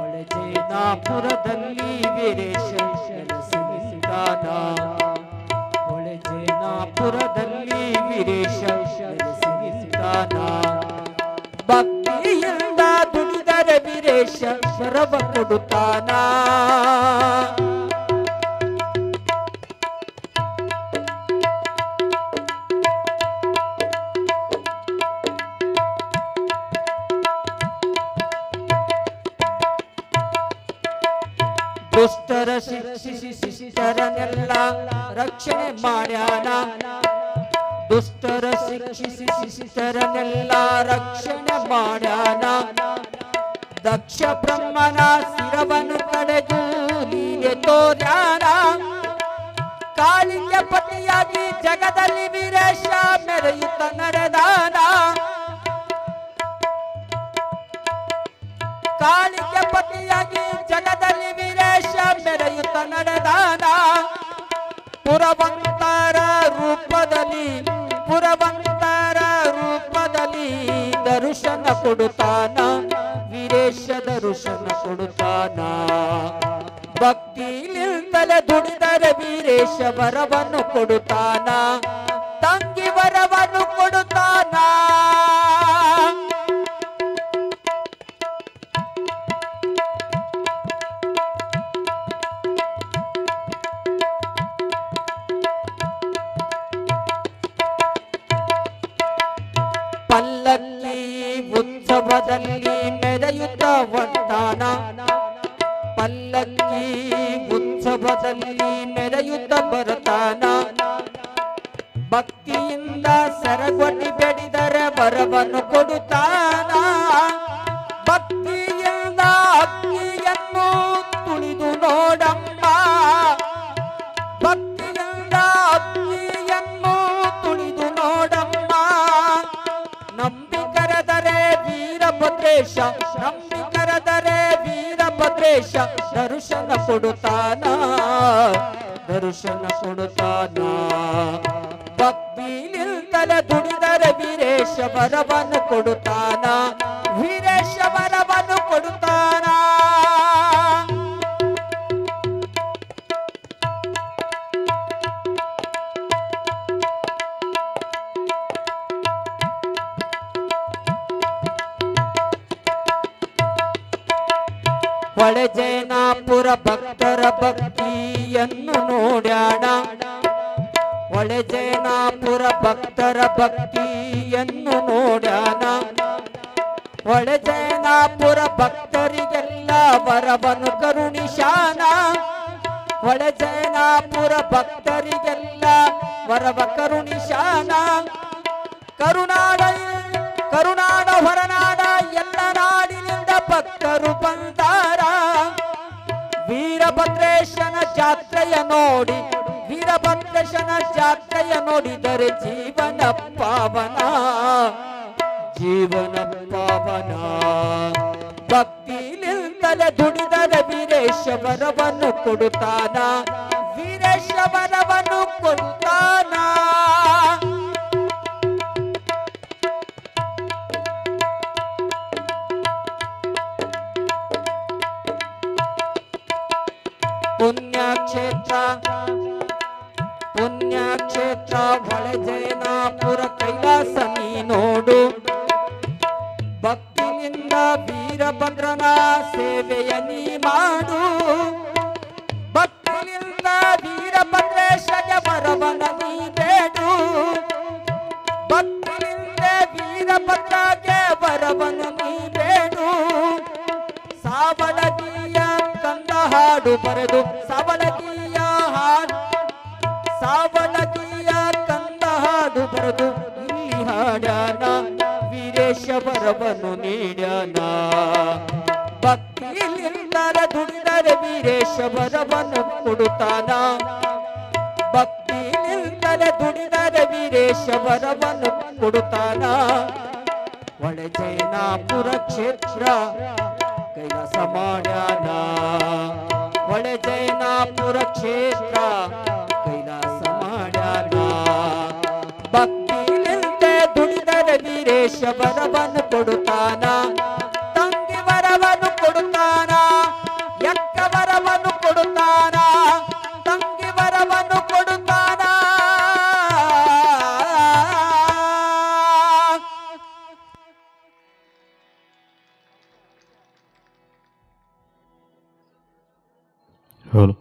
ಒಳಜೇನಾಪುರದಲ್ಲಿ ವೀರೇಶ ನೆಲೆಸಿದ್ದಾನ. ಒಳಜೇನಾಪುರದಲ್ಲಿ ವೀರೇಶ ನೆಲೆಸಿದ್ದಾನ. ಭಕ್ತಿಯಿಂದ ದುಡಿದರೆ ವೀರೇಶ ವರವ ಕೊಡುತ್ತಾನ. ದುಷ್ಟರ ಶಿಕ್ಷಿಸಿ ಶಿಷ್ಟರನ್ನೆಲ್ಲ ರಕ್ಷಣೆ ಮಾಡ್ಯಾನ. ದುಷ್ಟರ ಶಿಕ್ಷಿಸಿ ಶಿಷ್ಟರನ್ನೆಲ್ಲ ರಕ್ಷಣೆ ಮಾಡ್ಯಾನ. ದಕ್ಷ ಬ್ರಹ್ಮನ ಶಿರವನ್ನು ಕಡೆದು ನೀನೆ ತೋರ್ಯಾನ. ಕಾಳಿಂಗ ಪತಿಯಾಗಿ ಜಗದಲ್ಲಿ ವೀರೇಶ ಮೆರೆಯುತ್ತ ನಡೆದಾನ. ಕಾಳಿಂಗ ಪತಿಯಾಗಿ ಜಗದಲ್ಲಿ ವೀರೇಶ ಮೆರೆಯುತ್ತ ನಡೆದಾನ. ಪುರವಂತರ ರೂಪದಲ್ಲಿ ಪುರವಂತರ ರೂಪದಲ್ಲಿ ದರ್ಶನ ಕೊಡುತ್ತಾನ. ವೀರೇಶ ದರ್ಶನ ಕೊಡುತ್ತಾನ. ಭಕ್ತಿಲಿಂದಲೇ ದುಡಿದರೆ ವೀರೇಶ ವರವನ್ನು ಕೊಡುತ್ತಾನ. ತಂಗಿ ವರವನ್ನು ಕೊಡುತ್ತಾನ. ಪಲ್ಲಕ್ಕಿ ಉತ್ಸವದಲ್ಲಿ ಮೆರೆಯುತ್ತ ಬರ್ತಾನ. ಪಲ್ಲಕ್ಕಿ ಉತ್ಸವದಲ್ಲಿ ಮೆರೆಯುತ್ತ ಬರ್ತಾನ. ಭಕ್ತಿಯಿಂದ ಸರಗೊಡ್ಡಿ ಬೆಡಿದರೆ ವರವನ್ನು ಕೊಡುತ್ತಾನ. ಭಕ್ತಿಯಿಂದ ಅಕ್ಕಿಯನ್ನು ತುಳಿದು ನೋಡಮ್ಮ. ಭಕ್ತಿಯಿಂದ ಅಕ್ಕಿಯನ್ನು ತುಳಿದು ನೋಡಮ್ಮ. ನಂಬಿ ಕರೆದರೆ ವೀರಭದ್ರೇಶ ನಂಬಿ ಕರೆದರೆ ವೀರಭದ್ರೇಶ ದರ್ಶನ ಕೊಡುತ್ತಾನ. ದರ್ಶನ ಕೊಡುತ್ತಾನ. ಭಕ್ತಿಲಿಂದಲೇ ದುಡಿದರೆ ವೀರೇಶ ವರವನ್ನು ಕೊಡುತ್ತಾನ. ವೀರೇಶ ವರವನ್ನು ಕೊಡುತ್ತಾನ. ಒಳಜೇನಾಪುರ ಭಕ್ತರ ಭಕ್ತಿಯನ್ನು ನೋಡ್ಯಾಣ. ಒಳಜೇನಾಪುರ ಭಕ್ತರ ಭಕ್ತಿಯನ್ನು ನೋಡ್ಯಾನ. ಒಳಜೇನಾಪುರ ಭಕ್ತರಿಗೆಲ್ಲ ವರವನ್ನು ಕರುಣಿಶಾನ. ಒಳಜೇನಾಪುರ ಭಕ್ತರಿಗೆಲ್ಲ ವರವ ಕರುಣಿಶಾನ. ಕರುನಾಡ ಹೊರನಾಡ ಎಲ್ಲ ನಾಡಿನಿಂದ ಭಕ್ತರು ಬಂದಾರ. ವೀರಭದ್ರೇಶನ ಜಾತ್ರೆಯ ನೋಡಿ ವೀರಭದ್ರೇಶನ ಜಾತ್ರೆಯ ನೋಡಿದರೆ ಜೀವನ ಪಾವನ. ಜೀವನ ಪಾವನ. ಭಕ್ತಿಲಿಂದಲೇ ದುಡಿದರೆ ವೀರೇಶ ವರವನ್ನು ಕೊಡುತ್ತಾನ. ವೀರೇಶ ವರವನ್ನು ಕೊಡುತ್ತಾನ. ಪುಣ್ಯಕ್ಷೇತ್ರ ಪುಣ್ಯಕ್ಷೇತ್ರ ಒಳಜೇನಾಪುರ ಕೈಲಾಸ ನೀ ನೋಡು. ಭಕ್ತಿಯಿಂದ ವೀರಭದ್ರನ ಸೇವೆಯ ನೀ ಮಾಡು. ಭಕ್ತಿಯಿಂದ ವೀರಭದ್ರೇಶಗೆ ವರವನ ನೀ ಬೇಡು. ವೀರಭದ್ರಗೆ ವರವನ್ನು ನೀ ಬೇಡು ಸಾವಳಗಿಯ ಕಂದ ಹಾಡು ಬರೆದು ಸಾವಳಗಿಯ ಕಂದ ಹಾಡು ಬರೆದು ಇಲ್ಲಿ ಹಾಡ್ಯಾನ ವೀರೇಶ ವರವನ್ನು ನೀಡ್ಯಾನ ಭಕ್ತಿಲಿಂದರ ದುಡಿದರೆ ವೀರೇಶ ವರವನ್ನು ಕೊಡುತ್ತಾನ ಭಕ್ತಿಲಿಂದರ ದುಡಿದರೆ ವೀರೇಶ ವರವನ್ನು ಕೊಡುತ್ತಾನ ಒಳೆ ಜೈನಾಪುರ ಕ್ಷೇತ್ರ ಕೈಲಾಸ ಮಾಡ್ಯಾನ ಒಳೆ ಜೈನಾಪುರ ಕ್ಷೇತ್ರ ಕೈಲಾಸ ಮಾಡ್ಯಾನ ಭಕ್ತಿಲಿಂದೆ ದುಡಿದರೆ ವೀರೇಶ ವರವನ್ನು ಕೊಡುತ್ತಾನ ತಂಗಿ ವರವನ್ನು ಕೊಡುತ್ತಾನ ಎಕ್ಕ ವರವನ್ನು ಕೊಡುತ್ತಾನ ತಂಗಿ ವರವನ್ನು ಕೊಡುತ್ತಾನ Hello.